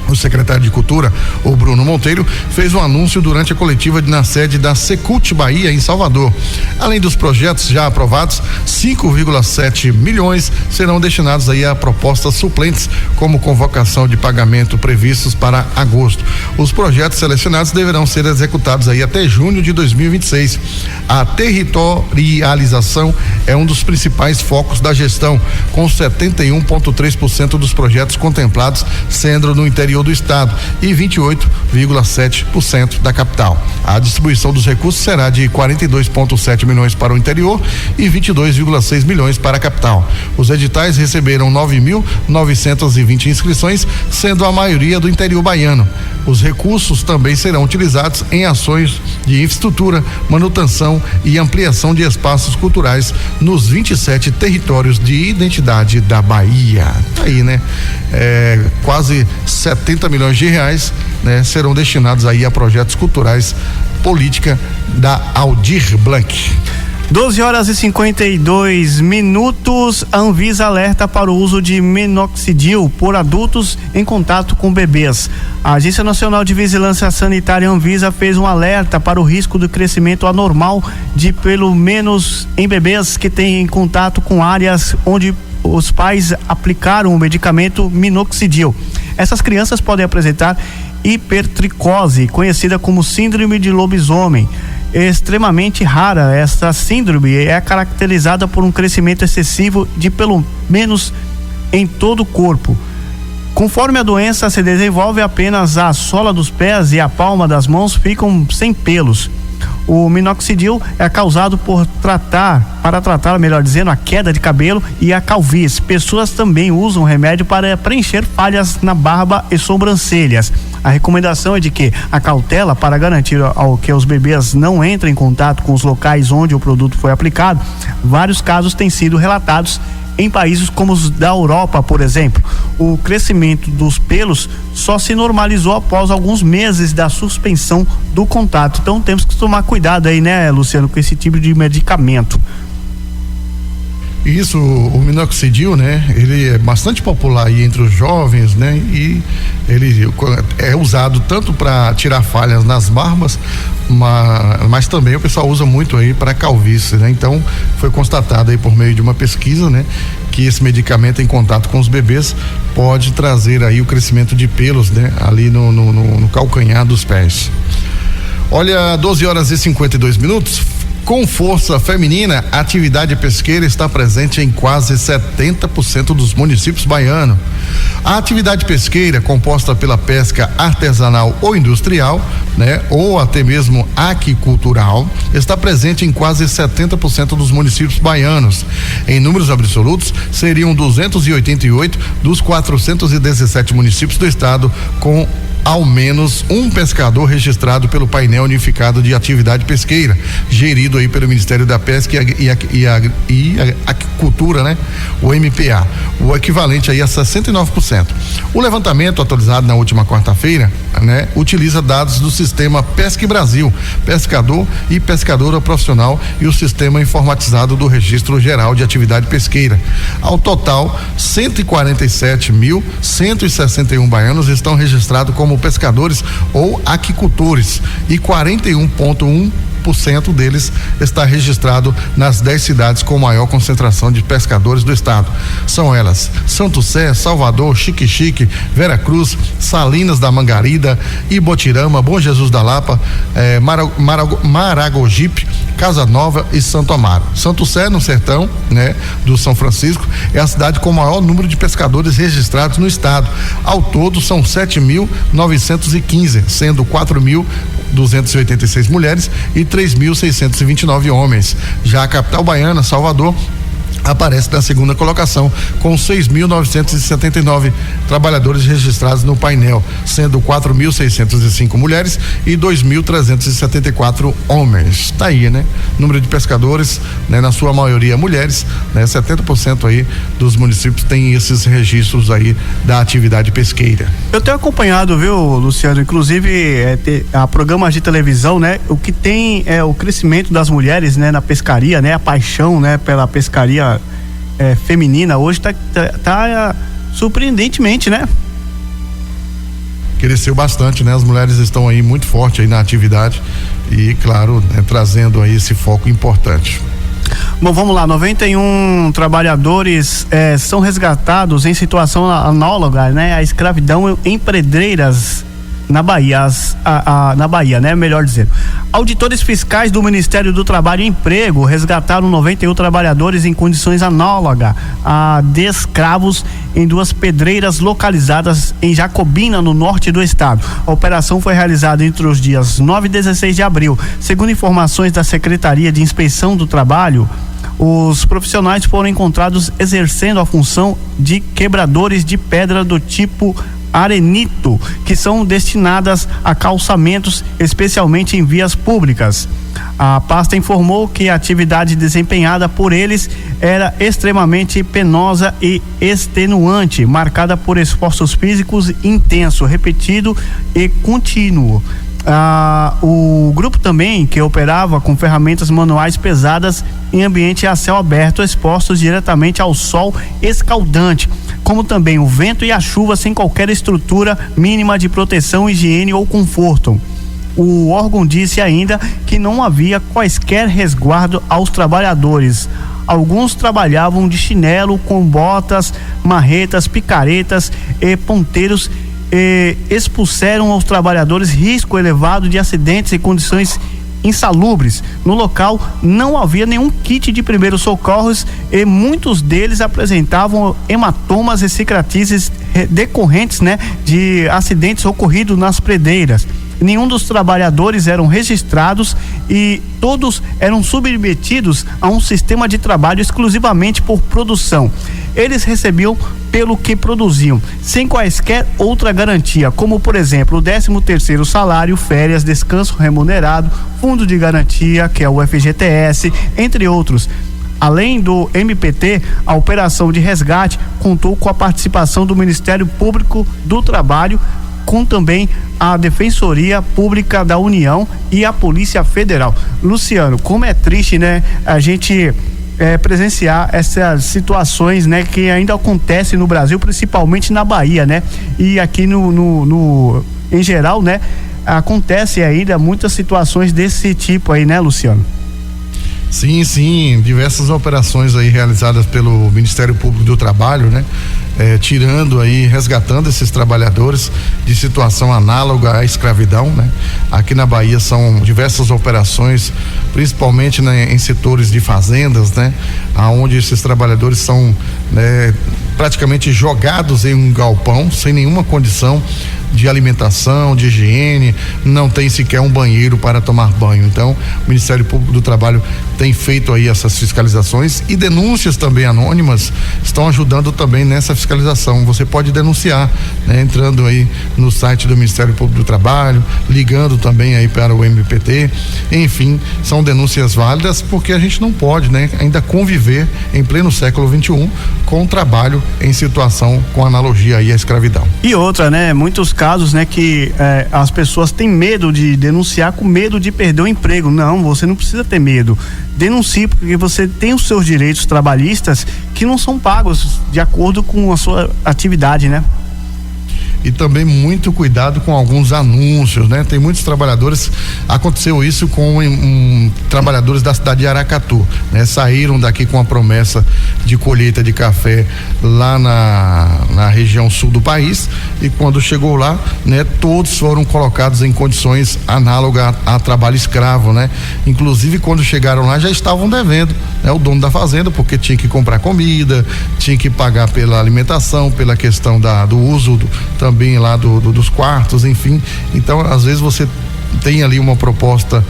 O secretário de Cultura, o Bruno Monteiro, fez um anúncio durante a coletiva na sede da Secult Bahia, em Salvador. Além dos projetos já aprovados, 5,7 milhões serão destinados aí a propostas suplentes, como convocação de pagamento previstos para agosto. Os projetos selecionados deverão ser executados aí até junho de 2026. A territorialização é um dos principais focos da gestão, com 71,3% dos projetos contemplados sendo no interior do estado e 28,7% da capital. A distribuição dos recursos será de 42,7 milhões para o interior e 22,6 milhões para a capital. Os editais receberam 9.920 inscrições, sendo a maioria do interior baiano. Os recursos também serão utilizados em ações de infraestrutura, manutenção e ampliação de espaços culturais nos 27 territórios de identidade da Bahia. Aí, né? Quase 70 milhões de reais, né, serão destinados aí a projetos culturais, política da Aldir Blanc. 12h52. A Anvisa alerta para o uso de minoxidil por adultos em contato com bebês. A Agência Nacional de Vigilância Sanitária Anvisa fez um alerta para o risco do crescimento anormal de pelo menos em bebês que têm contato com áreas onde os pais aplicaram o medicamento minoxidil. Essas crianças podem apresentar hipertricose, conhecida como síndrome de lobisomem. Extremamente rara, essa síndrome é caracterizada por um crescimento excessivo de pelo menos em todo o corpo. Conforme a doença se desenvolve, apenas a sola dos pés e a palma das mãos ficam sem pelos. O minoxidil é causado para tratar, melhor dizendo, a queda de cabelo e a calvície. Pessoas também usam remédio para preencher falhas na barba e sobrancelhas. A recomendação é de que a cautela para garantir que os bebês não entrem em contato com os locais onde o produto foi aplicado. Vários casos têm sido relatados em países como os da Europa, por exemplo. O crescimento dos pelos só se normalizou após alguns meses da suspensão do contato. Então temos que tomar cuidado aí, né, Luciano, com esse tipo de medicamento. Isso, o minoxidil, né? Ele é bastante popular aí entre os jovens, né? E ele é usado tanto para tirar falhas nas barbas, mas também o pessoal usa muito aí para calvície, né? Então, foi constatado aí por meio de uma pesquisa, né? Que esse medicamento em contato com os bebês pode trazer aí o crescimento de pelos, né? Ali no calcanhar dos pés. Olha, 12h52. Com força feminina, a atividade pesqueira está presente em quase 70% dos municípios baianos. A atividade pesqueira, composta pela pesca artesanal ou industrial, né, ou até mesmo aquicultural, está presente em quase 70% dos municípios baianos. Em números absolutos, seriam 288 dos 417 municípios do estado com ao menos um pescador registrado pelo painel unificado de atividade pesqueira, gerido aí pelo Ministério da Pesca e Aquicultura, né? O MPA, o equivalente aí a 69%. O levantamento atualizado na última quarta-feira, né? Utiliza dados do sistema Pesque Brasil, pescador e pescadora profissional e o sistema informatizado do Registro Geral de Atividade Pesqueira. Ao total, 147.161 baianos estão registrados como pescadores ou aquicultores e 41,1% deles está registrado nas 10 cidades com maior concentração de pescadores do estado. São elas: Santo Sé, Salvador, Xique-Xique, Veracruz, Salinas da Mangarida, Ibotirama, Bom Jesus da Lapa, Maragogipe, Casa Nova e Santo Amaro. Santo Sé, no sertão, né, do São Francisco, é a cidade com o maior número de pescadores registrados no estado. Ao todo são 7.915, sendo 4.286 mulheres e 3.629 homens. Já a capital baiana, Salvador, aparece na segunda colocação com 6.979 trabalhadores registrados no painel, sendo 4.605 mulheres e 2.374 homens. Tá aí, né? Número de pescadores, né? Na sua maioria mulheres, né? 70% aí dos municípios tem esses registros aí da atividade pesqueira. Eu tenho acompanhado, viu, Luciano, inclusive a programas de televisão, né? O que tem é o crescimento das mulheres, né? Na pescaria, né? A paixão, né? Pela pescaria feminina hoje tá surpreendentemente, né? cresceu bastante, né? As mulheres estão aí muito forte aí na atividade e, claro, trazendo aí esse foco importante. Bom, vamos lá, 91 trabalhadores são resgatados em situação análoga, né, à escravidão em pedreiras na Bahia, na Bahia, né, melhor dizendo. Auditores fiscais do Ministério do Trabalho e Emprego resgataram 91 trabalhadores em condições análogas a de escravos em 2 pedreiras localizadas em Jacobina, no norte do estado. A operação foi realizada entre os dias 9 e 16 de abril. Segundo informações da Secretaria de Inspeção do Trabalho, os profissionais foram encontrados exercendo a função de quebradores de pedra do tipo arenito, que são destinadas a calçamentos, especialmente em vias públicas. A pasta informou que a atividade desempenhada por eles era extremamente penosa e extenuante, marcada por esforços físicos intenso, repetido e contínuo. O grupo também, que operava com ferramentas manuais pesadas em ambiente a céu aberto, expostos diretamente ao sol escaldante, como também o vento e a chuva, sem qualquer estrutura mínima de proteção, higiene ou conforto. O órgão disse ainda que não havia quaisquer resguardo aos trabalhadores. Alguns trabalhavam de chinelo, com botas, marretas, picaretas e ponteiros, expuseram aos trabalhadores risco elevado de acidentes e condições insalubres. No local não havia nenhum kit de primeiros socorros e muitos deles apresentavam hematomas e cicatrizes decorrentes, né, de acidentes ocorridos nas pedreiras. Nenhum dos trabalhadores eram registrados e todos eram submetidos a um sistema de trabalho exclusivamente por produção. Eles recebiam pelo que produziam, sem quaisquer outra garantia, como por exemplo o 13º salário, férias, descanso remunerado, fundo de garantia, que é o FGTS, entre outros. Além do MPT, a operação de resgate contou com a participação do Ministério Público do Trabalho, com também a Defensoria Pública da União e a Polícia Federal. Luciano, como é triste, né, a gente presenciar essas situações, né, que ainda acontecem no Brasil, principalmente na Bahia, né, e aqui em geral, né, acontece ainda muitas situações desse tipo aí, né, Luciano? Sim, diversas operações aí realizadas pelo Ministério Público do Trabalho, né? Tirando aí, resgatando esses trabalhadores de situação análoga à escravidão, né? Aqui na Bahia são diversas operações, principalmente, né, em setores de fazendas, né? Aonde esses trabalhadores são, né, praticamente jogados em um galpão sem nenhuma condição de alimentação, de higiene, não tem sequer um banheiro para tomar banho. Então, o Ministério Público do Trabalho tem feito aí essas fiscalizações e denúncias também anônimas estão ajudando também nessa fiscalização. Você pode denunciar, né, entrando aí no site do Ministério Público do Trabalho, ligando também aí para o MPT. Enfim, são denúncias válidas, porque a gente não pode, né, ainda conviver em pleno século XXI com o trabalho em situação com analogia aí à escravidão. E outra, né, muitos casos, né, que as pessoas têm medo de denunciar, com medo de perder o emprego. Não, você não precisa ter medo. Denuncie, porque você tem os seus direitos trabalhistas que não são pagos de acordo com a sua atividade, né? E também muito cuidado com alguns anúncios, né? Tem muitos trabalhadores, aconteceu isso com trabalhadores da cidade de Aracatu, né? Saíram daqui com a promessa de colheita de café lá na região sul do país, e quando chegou lá, né, todos foram colocados em condições análogas a trabalho escravo, né? Inclusive, quando chegaram lá, já estavam devendo, né, o dono da fazenda, porque tinha que comprar comida, tinha que pagar pela alimentação, pela questão do uso também lá dos quartos, enfim. Então, às vezes você tem ali uma proposta,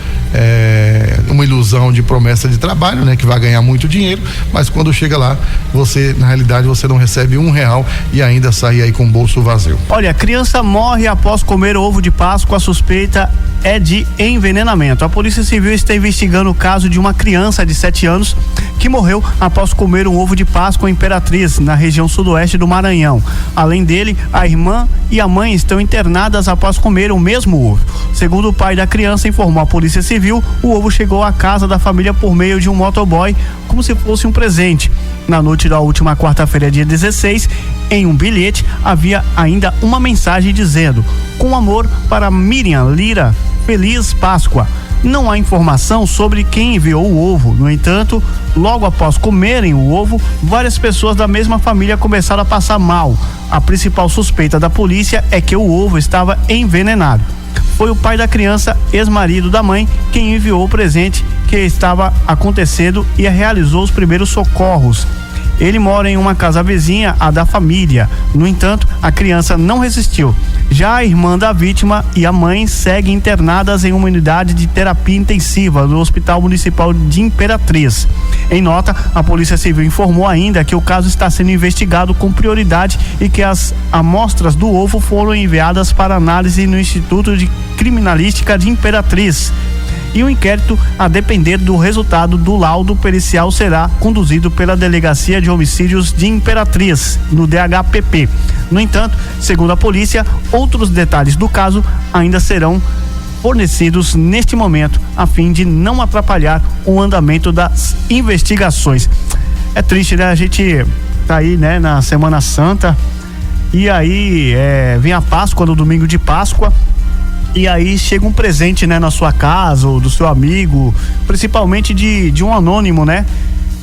uma ilusão de promessa de trabalho, né, que vai ganhar muito dinheiro, mas quando chega lá, você, na realidade, você não recebe R$1 e ainda sai aí com o bolso vazio. Olha, criança morre após comer ovo de Páscoa. A suspeita é de envenenamento. A Polícia Civil está investigando o caso de uma criança de 7 anos que morreu após comer um ovo de Páscoa Imperatriz, na região sudoeste do Maranhão. Além dele, a irmã e a mãe estão internadas após comer o mesmo ovo. Segundo o pai da criança informou a Polícia Civil, o ovo chegou à casa da família por meio de um motoboy, como se fosse um presente. Na noite da última quarta-feira, dia 16, Em um bilhete havia ainda uma mensagem dizendo: com amor para Miriam Lira, Feliz Páscoa. Não há informação sobre quem enviou o ovo. No entanto, logo após comerem o ovo, várias pessoas da mesma família começaram a passar mal. A principal suspeita da polícia é que o ovo estava envenenado. Foi o pai da criança, ex-marido da mãe, quem enviou o presente que estava acontecendo e realizou os primeiros socorros. Ele mora em uma casa vizinha à da família. No entanto, a criança não resistiu. Já a irmã da vítima e a mãe seguem internadas em uma unidade de terapia intensiva no Hospital Municipal de Imperatriz. Em nota, a Polícia Civil informou ainda que o caso está sendo investigado com prioridade e que as amostras do ovo foram enviadas para análise no Instituto de Criminalística de Imperatriz. E o inquérito, a depender do resultado do laudo pericial, será conduzido pela Delegacia de Homicídios de Imperatriz, no DHPP. No entanto, segundo a polícia, outros detalhes do caso ainda serão fornecidos neste momento, a fim de não atrapalhar o andamento das investigações. É triste, né? A gente tá aí, né, na Semana Santa, e aí vem a Páscoa, no domingo de Páscoa, e aí chega um presente, né, na sua casa ou do seu amigo, principalmente de um anônimo, né?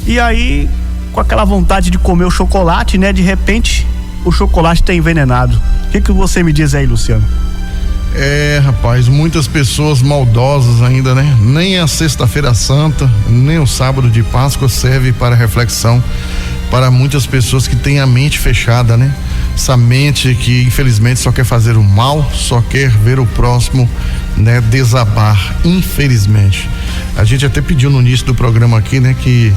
E aí, com aquela vontade de comer o chocolate, né, de repente o chocolate tá envenenado. O que você me diz aí, Luciano? Rapaz, muitas pessoas maldosas ainda, né? Nem a Sexta-feira Santa, nem o sábado de Páscoa serve para reflexão para muitas pessoas que têm a mente fechada, né? Essa mente que infelizmente só quer fazer o mal, só quer ver o próximo, né, desabar, infelizmente. A gente até pediu no início do programa aqui, né, que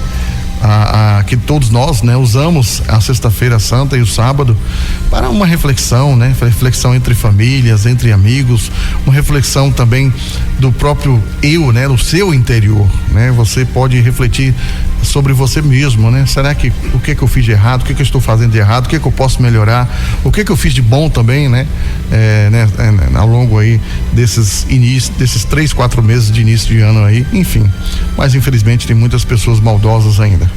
que todos nós, né, usamos a Sexta-feira Santa e o sábado para uma reflexão, né, reflexão entre famílias, entre amigos, uma reflexão também do próprio eu, né, do seu interior, né? Você pode refletir sobre você mesmo, né? Será que o que eu fiz de errado, o que eu estou fazendo de errado, o que eu posso melhorar, o que eu fiz de bom também, né? Ao longo aí desses 3-4 meses de início de ano aí, enfim, mas infelizmente tem muitas pessoas maldosas ainda.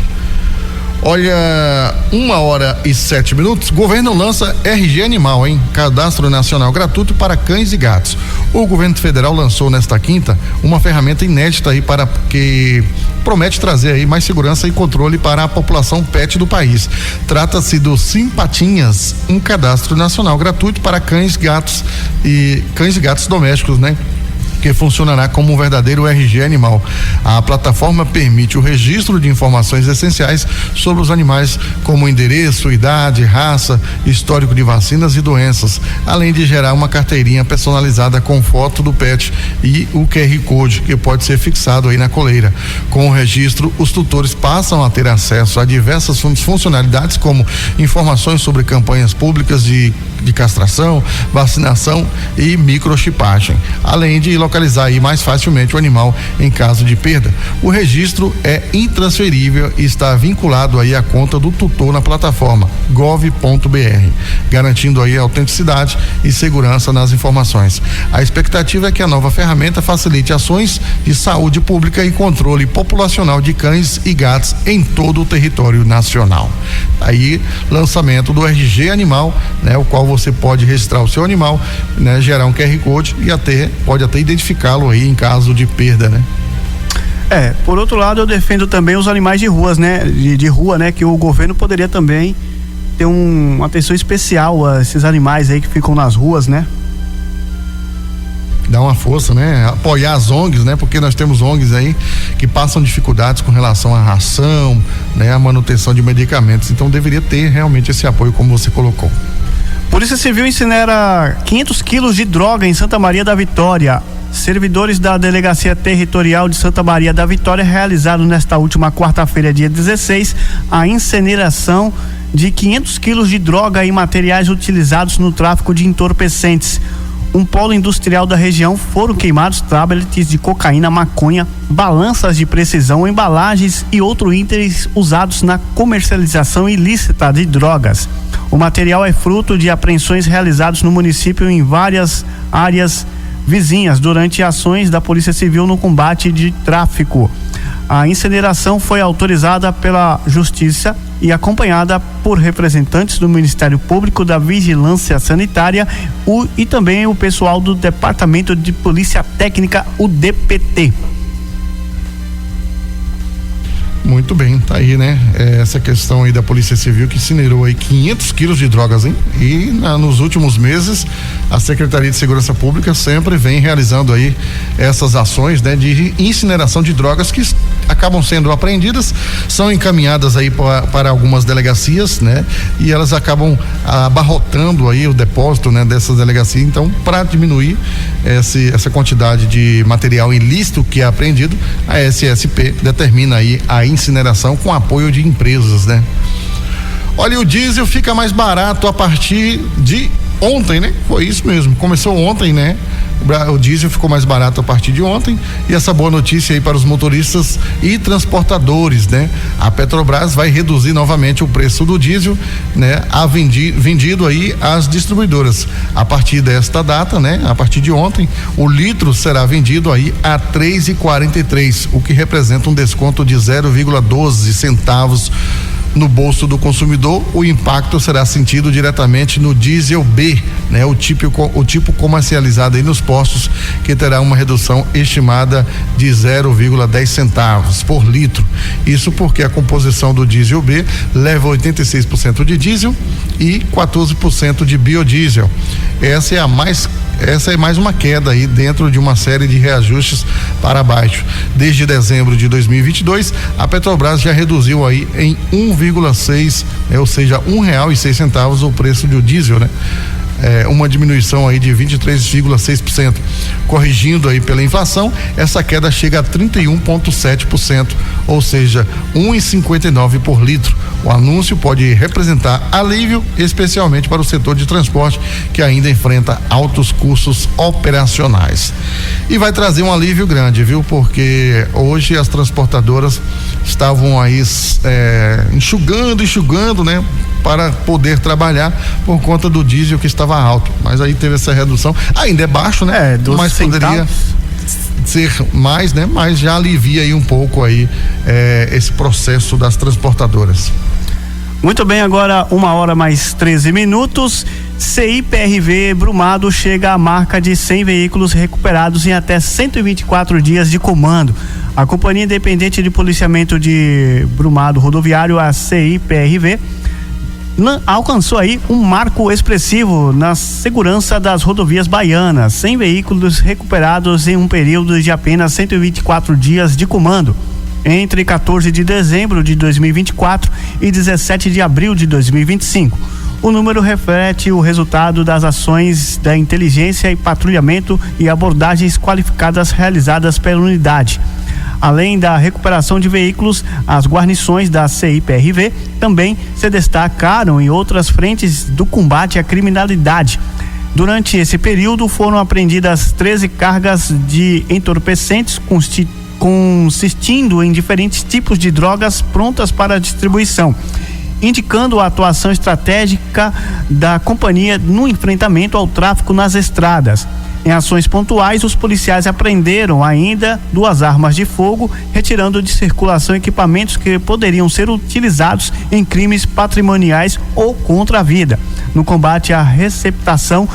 Olha, 1h07. Governo lança RG Animal, hein? Cadastro Nacional Gratuito para cães e gatos. O governo federal lançou nesta quinta uma ferramenta inédita aí que promete trazer aí mais segurança e controle para a população pet do país. Trata-se do Simpatinhas, um cadastro nacional gratuito para cães e gatos domésticos, né? Que funcionará como um verdadeiro RG Animal. A plataforma permite o registro de informações essenciais sobre os animais, como endereço, idade, raça, histórico de vacinas e doenças, além de gerar uma carteirinha personalizada com foto do pet e o QR Code, que pode ser fixado aí na coleira. Com o registro, os tutores passam a ter acesso a diversas funcionalidades, como informações sobre campanhas públicas de castração, vacinação e microchipagem, além de localizar aí mais facilmente o animal em caso de perda. O registro é intransferível e está vinculado aí à conta do tutor na plataforma gov.br, garantindo aí a autenticidade e segurança nas informações. A expectativa é que a nova ferramenta facilite ações de saúde pública e controle populacional de cães e gatos em todo o território nacional. Aí, lançamento do RG Animal, né, o qual você pode registrar o seu animal, né, gerar um QR Code e pode até identificá-lo aí em caso de perda, né? Por outro lado, eu defendo também os animais de ruas, né? De rua, né? Que o governo poderia também ter uma atenção especial a esses animais aí que ficam nas ruas, né? Dar uma força, né? Apoiar as ONGs, né? Porque nós temos ONGs aí que passam dificuldades com relação à ração, né? A manutenção de medicamentos, então deveria ter realmente esse apoio, como você colocou. Polícia Civil incinera 500 quilos de droga em Santa Maria da Vitória. Servidores da Delegacia Territorial de Santa Maria da Vitória realizaram nesta última quarta-feira, dia 16, a incineração de 500 quilos de droga e materiais utilizados no tráfico de entorpecentes. Um polo industrial da região foram queimados tablets de cocaína, maconha, balanças de precisão, embalagens e outros itens usados na comercialização ilícita de drogas. O material é fruto de apreensões realizadas no município em várias áreas vizinhas durante ações da Polícia Civil no combate de tráfico. A incineração foi autorizada pela Justiça e acompanhada por representantes do Ministério Público, da Vigilância Sanitária e também o pessoal do Departamento de Polícia Técnica, o DPT. Muito bem, tá aí, né? Essa questão aí da Polícia Civil que incinerou aí 500 quilos de drogas, hein? E nos últimos meses a Secretaria de Segurança Pública sempre vem realizando aí essas ações, né? De incineração de drogas que acabam sendo apreendidas, são encaminhadas aí para algumas delegacias, né? E elas acabam abarrotando aí o depósito, né? Dessas delegacias. Então, para diminuir essa quantidade de material ilícito que é apreendido, a SSP determina aí a incineração com apoio de empresas, né? Olha, o diesel fica mais barato a partir de ontem, né? Foi isso mesmo, começou ontem, né? O diesel ficou mais barato a partir de ontem, e essa boa notícia aí para os motoristas e transportadores, né? A Petrobras vai reduzir novamente o preço do diesel, né? Vendido aí às distribuidoras. A partir desta data, né? A partir de ontem, o litro será vendido aí a R$3,43, o que representa um desconto de 0,12 centavos no bolso do consumidor. O impacto será sentido diretamente no diesel B, né? O tipo comercializado aí nos postos, que terá uma redução estimada de 0,10 centavos por litro. Isso porque a composição do diesel B leva 86% de diesel e 14% de biodiesel. Essa é mais uma queda aí dentro de uma série de reajustes para baixo. Desde dezembro de 2022, a Petrobras já reduziu aí em 1,6, ou seja, R$1,06 o preço do diesel, né? Uma diminuição aí de 23,6%. Corrigindo aí pela inflação, essa queda chega a 31,7%, ou seja, R$1,59 por litro. O anúncio pode representar alívio, especialmente para o setor de transporte, que ainda enfrenta altos custos operacionais. E vai trazer um alívio grande, viu? Porque hoje as transportadoras estavam aí enxugando, né? Para poder trabalhar por conta do diesel que estava alto. Mas aí teve essa redução. Ainda é baixo, né? Mas poderia ser mais, né? Mas já alivia aí um pouco aí esse processo das transportadoras. Muito bem, agora 1h mais 13. CIPRV Brumado chega à marca de 100 veículos recuperados em até 124 dias de comando. A Companhia Independente de Policiamento de Brumado Rodoviário, a CIPRV, alcançou aí um marco expressivo na segurança das rodovias baianas. 100 veículos recuperados em um período de apenas 124 dias de comando, entre 14 de dezembro de 2024 e 17 de abril de 2025. O número reflete o resultado das ações da inteligência e patrulhamento e abordagens qualificadas realizadas pela unidade. Além da recuperação de veículos, as guarnições da CIPRV também se destacaram em outras frentes do combate à criminalidade. Durante esse período foram apreendidas 13 cargas de entorpecentes consistindo em diferentes tipos de drogas prontas para distribuição, indicando a atuação estratégica da companhia no enfrentamento ao tráfico nas estradas. Em ações pontuais, os policiais apreenderam ainda 2 armas de fogo, retirando de circulação equipamentos que poderiam ser utilizados em crimes patrimoniais ou contra a vida. No combate à receptação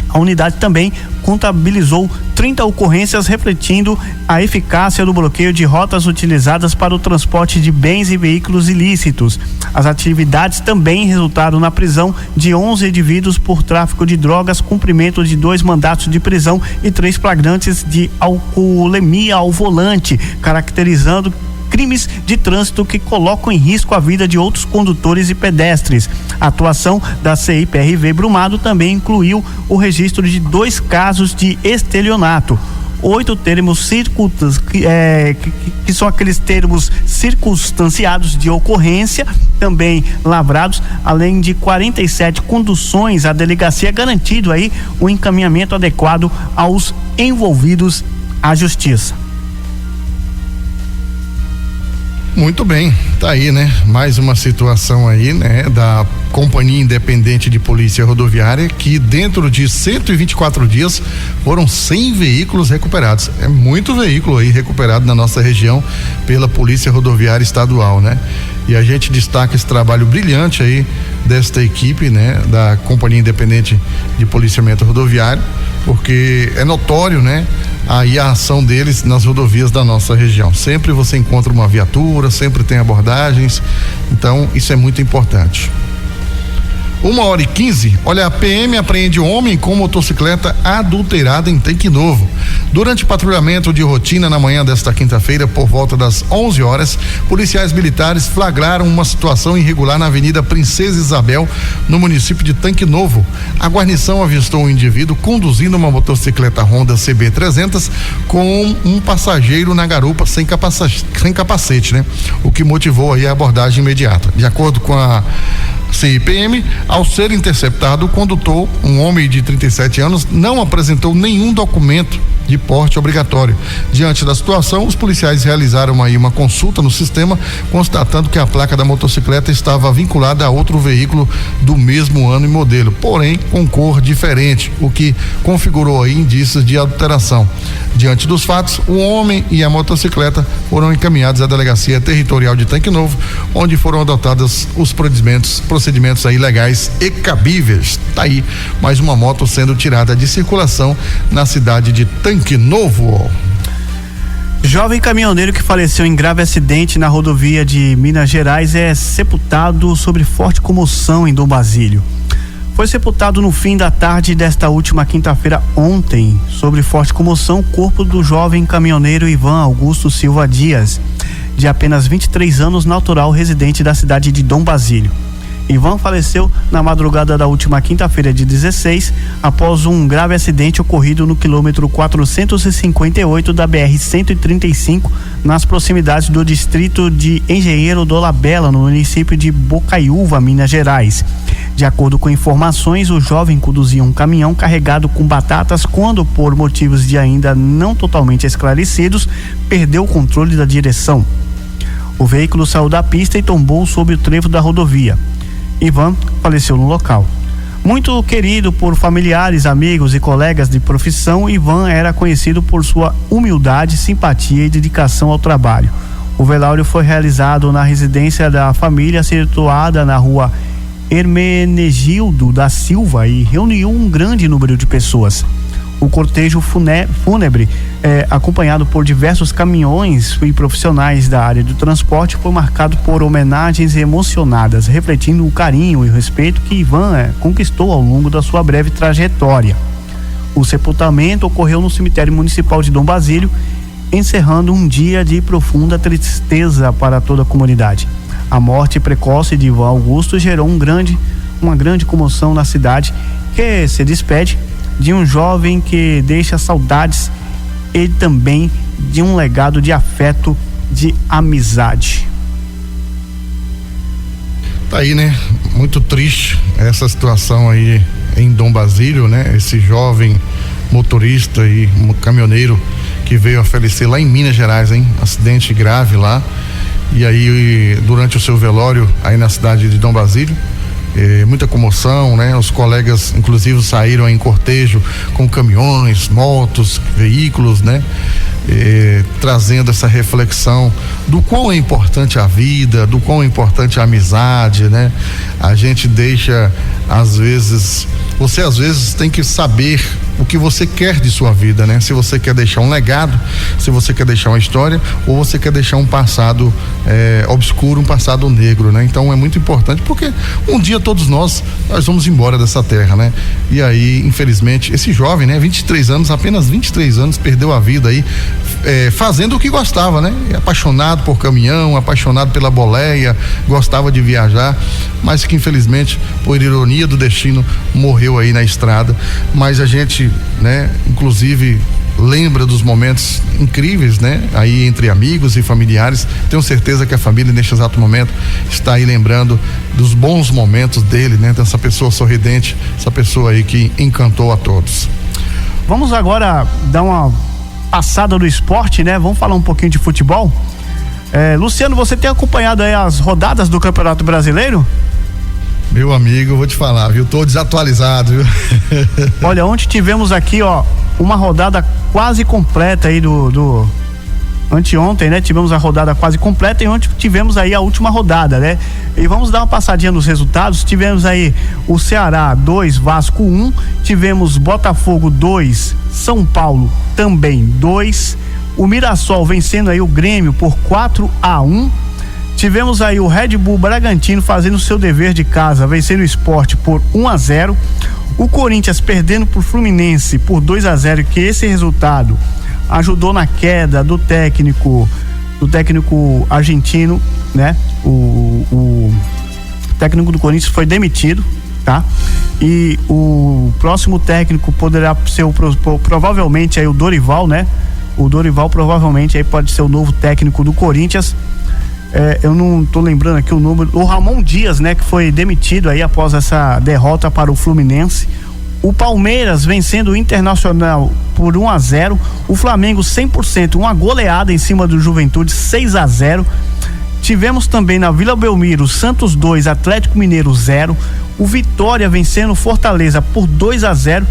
a unidade também contabilizou 30 ocorrências, refletindo a eficácia do bloqueio de rotas utilizadas para o transporte de bens e veículos ilícitos. As atividades também resultaram na prisão de 11 indivíduos por tráfico de drogas, cumprimento de 2 mandatos de prisão e 3 flagrantes de alcoolemia ao volante, caracterizando crimes de trânsito que colocam em risco a vida de outros condutores e pedestres. A atuação da CIPRV Brumado também incluiu o registro de 2 casos de estelionato, 8 termos que são aqueles termos circunstanciados de ocorrência, também lavrados, além de 47 conduções à delegacia, garantindo aí o encaminhamento adequado aos envolvidos à justiça. Muito bem, tá aí, né? Mais uma situação aí, né? Da Companhia Independente de Polícia Rodoviária, que dentro de 124 dias foram 100 veículos recuperados. É muito veículo aí recuperado na nossa região pela Polícia Rodoviária Estadual, né? E a gente destaca esse trabalho brilhante aí desta equipe, né, da Companhia Independente de Policiamento Rodoviário, porque é notório, né, aí a ação deles nas rodovias da nossa região. Sempre você encontra uma viatura, sempre tem abordagens, então isso é muito importante. 1h15, olha, a PM apreende homem com motocicleta adulterada em Tanque Novo. Durante patrulhamento de rotina na manhã desta quinta-feira, por volta das 11 horas, policiais militares flagraram uma situação irregular na Avenida Princesa Isabel, no município de Tanque Novo. A guarnição avistou um indivíduo conduzindo uma motocicleta Honda CB300 com um passageiro na garupa sem capacete, né? O que motivou aí a abordagem imediata. De acordo com a CIPM, ao ser interceptado, o condutor, um homem de 37 anos, não apresentou nenhum documento de porte obrigatório. Diante da situação, os policiais realizaram aí uma consulta no sistema, constatando que a placa da motocicleta estava vinculada a outro veículo do mesmo ano e modelo, porém com cor diferente, o que configurou aí indícios de adulteração. Diante dos fatos, o homem e a motocicleta foram encaminhados à Delegacia Territorial de Tanque Novo, onde foram adotados os procedimentos aí legais e cabíveis. Tá aí mais uma moto sendo tirada de circulação na cidade de Tanque Novo. Jovem caminhoneiro que faleceu em grave acidente na rodovia de Minas Gerais é sepultado sob forte comoção em Dom Basílio. Foi sepultado no fim da tarde desta última quinta-feira ontem, sob forte comoção, o corpo do jovem caminhoneiro Ivan Augusto Silva Dias, de apenas 23 anos, natural residente da cidade de Dom Basílio. Ivan faleceu na madrugada da última quinta-feira de 16, após um grave acidente ocorrido no quilômetro 458 da BR-135, nas proximidades do distrito de Engenheiro do Labela, no município de Bocaiúva, Minas Gerais. De acordo com informações, o jovem conduzia um caminhão carregado com batatas quando, por motivos de ainda não totalmente esclarecidos, perdeu o controle da direção. O veículo saiu da pista e tombou sob o trevo da rodovia. Ivan faleceu no local. Muito querido por familiares, amigos e colegas de profissão, Ivan era conhecido por sua humildade, simpatia e dedicação ao trabalho. O velório foi realizado na residência da família, situada na rua Hermenegildo da Silva, e reuniu um grande número de pessoas. O cortejo fúnebre, acompanhado por diversos caminhões e profissionais da área do transporte, foi marcado por homenagens emocionadas, refletindo o carinho e o respeito que Ivan conquistou ao longo da sua breve trajetória. O sepultamento ocorreu no cemitério municipal de Dom Basílio, encerrando um dia de profunda tristeza para toda a comunidade. A morte precoce de Ivan Augusto gerou uma grande comoção na cidade, que se despede de um jovem que deixa saudades e também de um legado de afeto, de amizade. Tá aí, né? Muito triste essa situação aí em Dom Basílio, né? Esse jovem motorista e caminhoneiro que veio a falecer lá em Minas Gerais, hein? Acidente grave lá. E aí, durante o seu velório aí na cidade de Dom Basílio, muita comoção, né? Os colegas inclusive saíram em cortejo com caminhões, motos, veículos, né? Trazendo essa reflexão do quão é importante a vida, do quão é importante a amizade, né? A gente deixa, você às vezes tem que saber o que você quer de sua vida, né? Se você quer deixar um legado, se você quer deixar uma história, ou você quer deixar um passado obscuro, um passado negro, né? Então é muito importante, porque um dia todos nós vamos embora dessa terra, né? E aí, infelizmente, esse jovem, né? 23 anos, apenas 23 anos, perdeu a vida aí, fazendo o que gostava, né? Apaixonado por caminhão, apaixonado pela boleia, gostava de viajar, mas que infelizmente, por ironia do destino, morreu aí na estrada. Mas a gente, né, inclusive lembra dos momentos incríveis, né? Aí entre amigos e familiares. Tenho certeza que a família neste exato momento está aí lembrando dos bons momentos dele, né? Dessa pessoa sorridente, essa pessoa aí que encantou a todos. Vamos agora dar uma passada do esporte, né? Vamos falar um pouquinho de futebol. Luciano, você tem acompanhado aí as rodadas do Campeonato Brasileiro? Meu amigo, eu vou te falar, viu? Tô desatualizado, viu? Olha, ontem tivemos aqui, ó, uma rodada quase completa aí Anteontem, né, tivemos a rodada quase completa e ontem tivemos aí a última rodada, né? E vamos dar uma passadinha nos resultados. Tivemos aí o Ceará 2, Vasco 1, tivemos Botafogo 2, São Paulo também 2, o Mirassol vencendo aí o Grêmio por 4-1. Tivemos aí o Red Bull Bragantino fazendo o seu dever de casa, vencendo o Sport por 1-0. O Corinthians perdendo pro Fluminense por 2-0, que esse resultado ajudou na queda do técnico argentino, né? O técnico do Corinthians foi demitido, tá? E o próximo técnico poderá ser provavelmente aí o Dorival, né? O Dorival provavelmente aí pode ser o novo técnico do Corinthians. Eu não tô lembrando aqui o número. O Ramon Dias, né? Que foi demitido aí após essa derrota para o Fluminense. O Palmeiras vencendo o Internacional por 1-0. O Flamengo 100%, uma goleada em cima do Juventude, 6-0. Tivemos também na Vila Belmiro, Santos 2, Atlético Mineiro 0. O Vitória vencendo o Fortaleza por 2-0.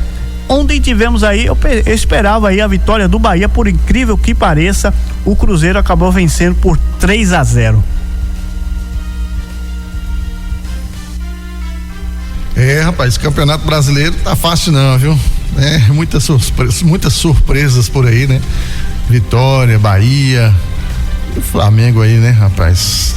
Ontem tivemos aí, eu esperava aí a vitória do Bahia, por incrível que pareça, o Cruzeiro acabou vencendo por 3-0. Rapaz, esse Campeonato Brasileiro tá fácil não, viu? Muitas surpresas por aí, né? Vitória, Bahia, e o Flamengo aí, né, rapaz?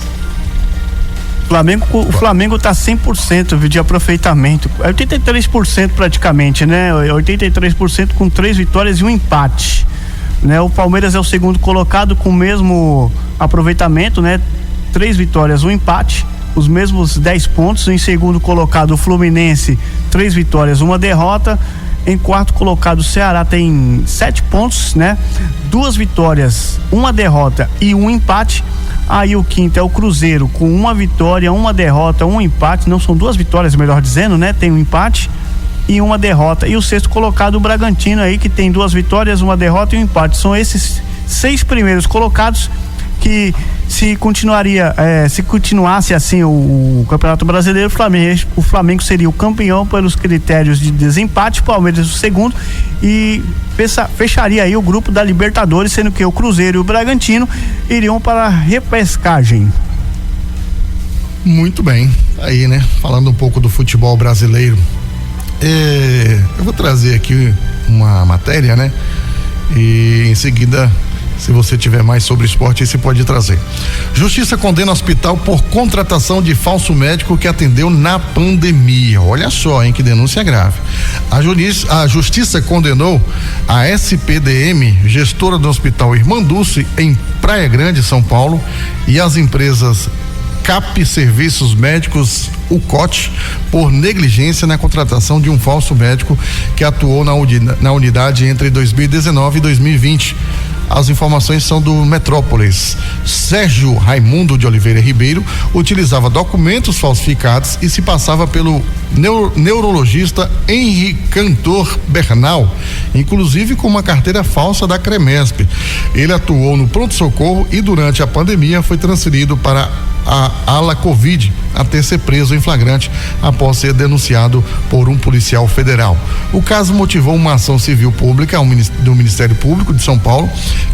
O Flamengo tá 100% de aproveitamento, 83% praticamente, né? 83% com 3 vitórias e um empate, né? O Palmeiras é o segundo colocado com o mesmo aproveitamento, né? 3 vitórias, um empate, os mesmos 10 pontos. Em segundo colocado o Fluminense, 3 vitórias, uma derrota. Em quarto colocado o Ceará tem 7 pontos, né? 2 vitórias, uma derrota e um empate. Aí o quinto é o Cruzeiro com 1 vitória, 1 derrota, 1 empate. Não, são 2 vitórias, melhor dizendo, né? Tem um empate e uma derrota. E o sexto colocado o Bragantino aí, que tem 2 vitórias, 1 derrota e um empate. São esses 6 primeiros colocados que se continuasse assim o Campeonato Brasileiro, o Flamengo seria o campeão pelos critérios de desempate, o Palmeiras o segundo e fecharia aí o grupo da Libertadores, sendo que o Cruzeiro e o Bragantino iriam para a repescagem. Muito bem, aí, né? Falando um pouco do futebol brasileiro, eu vou trazer aqui uma matéria, né? E em seguida, se você tiver mais sobre esporte, você pode trazer. Justiça condena hospital por contratação de falso médico que atendeu na pandemia. Olha só, hein, que denúncia grave. A justiça condenou a SPDM, gestora do Hospital Irmã Dulce, em Praia Grande, São Paulo, e as empresas CAP Serviços Médicos, o COT, por negligência na contratação de um falso médico que atuou na unidade entre 2019 e 2020. As informações são do Metrópolis. Sérgio Raimundo de Oliveira Ribeiro utilizava documentos falsificados e se passava pelo neurologista Henrique Cantor Bernal, inclusive com uma carteira falsa da Cremesp. Ele atuou no pronto-socorro e durante a pandemia foi transferido para a ala Covid até ser preso em flagrante após ser denunciado por um policial federal. O caso motivou uma ação civil pública do Ministério Público de São Paulo,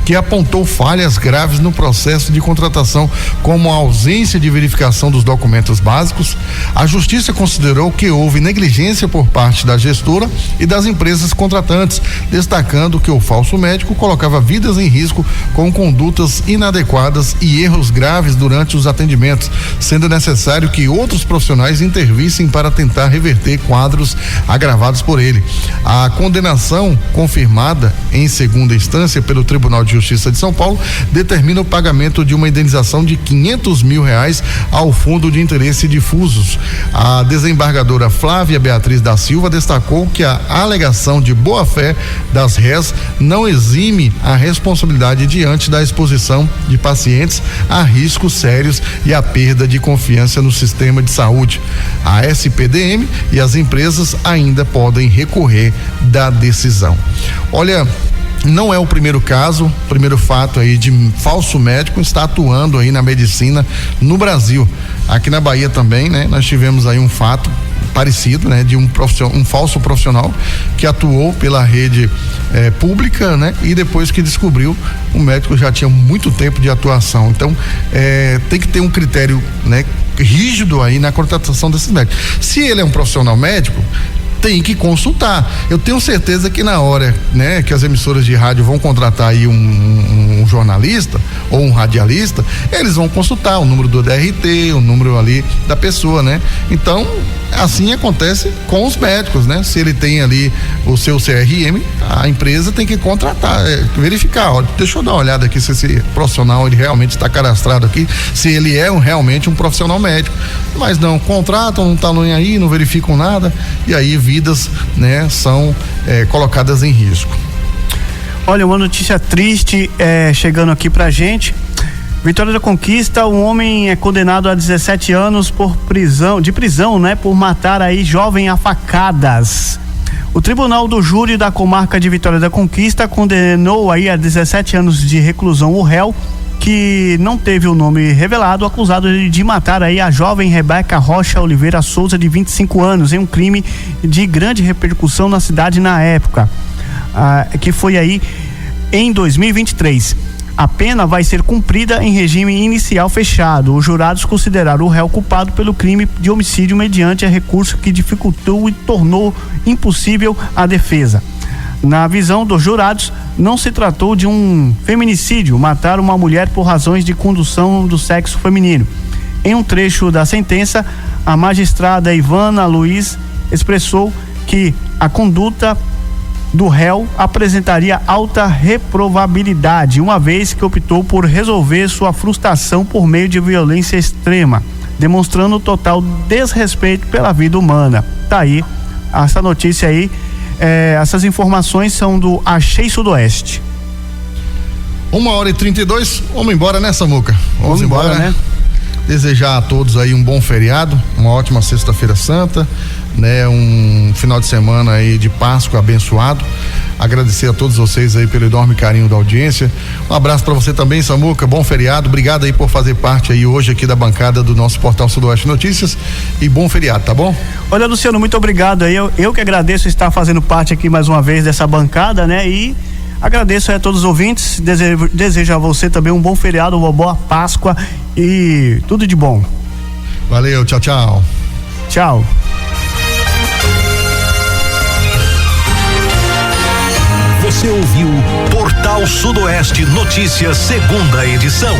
que apontou falhas graves no processo de contratação, como a ausência de verificação dos documentos básicos. A Justiça considerou que houve negligência por parte da gestora e das empresas contratantes, destacando que o falso médico colocava vidas em risco com condutas inadequadas e erros graves durante os atendimentos, sendo necessário que outros profissionais intervissem para tentar reverter quadros agravados por ele. A condenação, confirmada em segunda instância pelo Tribunal de Justiça de São Paulo, determina o pagamento de uma indenização de R$500 mil ao Fundo de Interesse Difusos. A desembargadora Flávia Beatriz da Silva destacou que a alegação de boa-fé das réis não exime a responsabilidade diante da exposição de pacientes a riscos sérios e a perda de confiança no sistema de saúde. A SPDM e as empresas ainda podem recorrer da decisão. Olha, não é o primeiro fato aí de falso médico está atuando aí na medicina no Brasil. Aqui na Bahia também, né? Nós tivemos aí um fato parecido, né? De um falso profissional que atuou pela rede pública, né? E depois que descobriu, o médico já tinha muito tempo de atuação. Então, tem que ter um critério, né, rígido aí na contratação desses médicos. Se ele é um profissional médico, tem que consultar. Eu tenho certeza que na hora, né, que as emissoras de rádio vão contratar aí um jornalista ou um radialista, eles vão consultar o número do DRT, o número ali da pessoa, né? Então, assim acontece com os médicos, né? Se ele tem ali o seu CRM, a empresa tem que contratar, verificar, ó, deixa eu dar uma olhada aqui se esse profissional ele realmente está cadastrado aqui, se ele é realmente um profissional médico. Mas não, contratam, não tá nem aí, não verificam nada, e aí vidas, né, são colocadas em risco. Olha, uma notícia triste chegando aqui pra gente. Vitória da Conquista, um homem é condenado a 17 anos por prisão, né, por matar aí jovem a facadas. O Tribunal do Júri da Comarca de Vitória da Conquista condenou aí a 17 anos de reclusão o réu, que não teve o nome revelado, acusado de matar aí a jovem Rebeca Rocha Oliveira Souza, de 25 anos, em um crime de grande repercussão na cidade na época, que foi aí em 2023. A pena vai ser cumprida em regime inicial fechado. Os jurados consideraram o réu culpado pelo crime de homicídio mediante recurso que dificultou e tornou impossível a defesa. Na visão dos jurados, não se tratou de um feminicídio, matar uma mulher por razões de condução do sexo feminino. Em um trecho da sentença, a magistrada Ivana Luiz expressou que a conduta do réu apresentaria alta reprovabilidade, uma vez que optou por resolver sua frustração por meio de violência extrema, demonstrando total desrespeito pela vida humana. Tá aí, essa notícia aí, essas informações são do Achei Sudoeste. 1h32, vamos embora, né, Samuca? Vamos embora, né? Desejar a todos aí um bom feriado, uma ótima sexta-feira santa, né? Um final de semana aí de Páscoa abençoado. Agradecer a todos vocês aí pelo enorme carinho da audiência. Um abraço para você também, Samuca, bom feriado, obrigado aí por fazer parte aí hoje aqui da bancada do nosso Portal Sudoeste Notícias, e bom feriado, tá bom? Olha, Luciano, muito obrigado aí, eu que agradeço estar fazendo parte aqui mais uma vez dessa bancada, né? E agradeço a todos os ouvintes, desejo a você também um bom feriado, uma boa Páscoa e tudo de bom. Valeu, tchau, tchau. Tchau. Você ouviu Portal Sudoeste Notícias, segunda edição.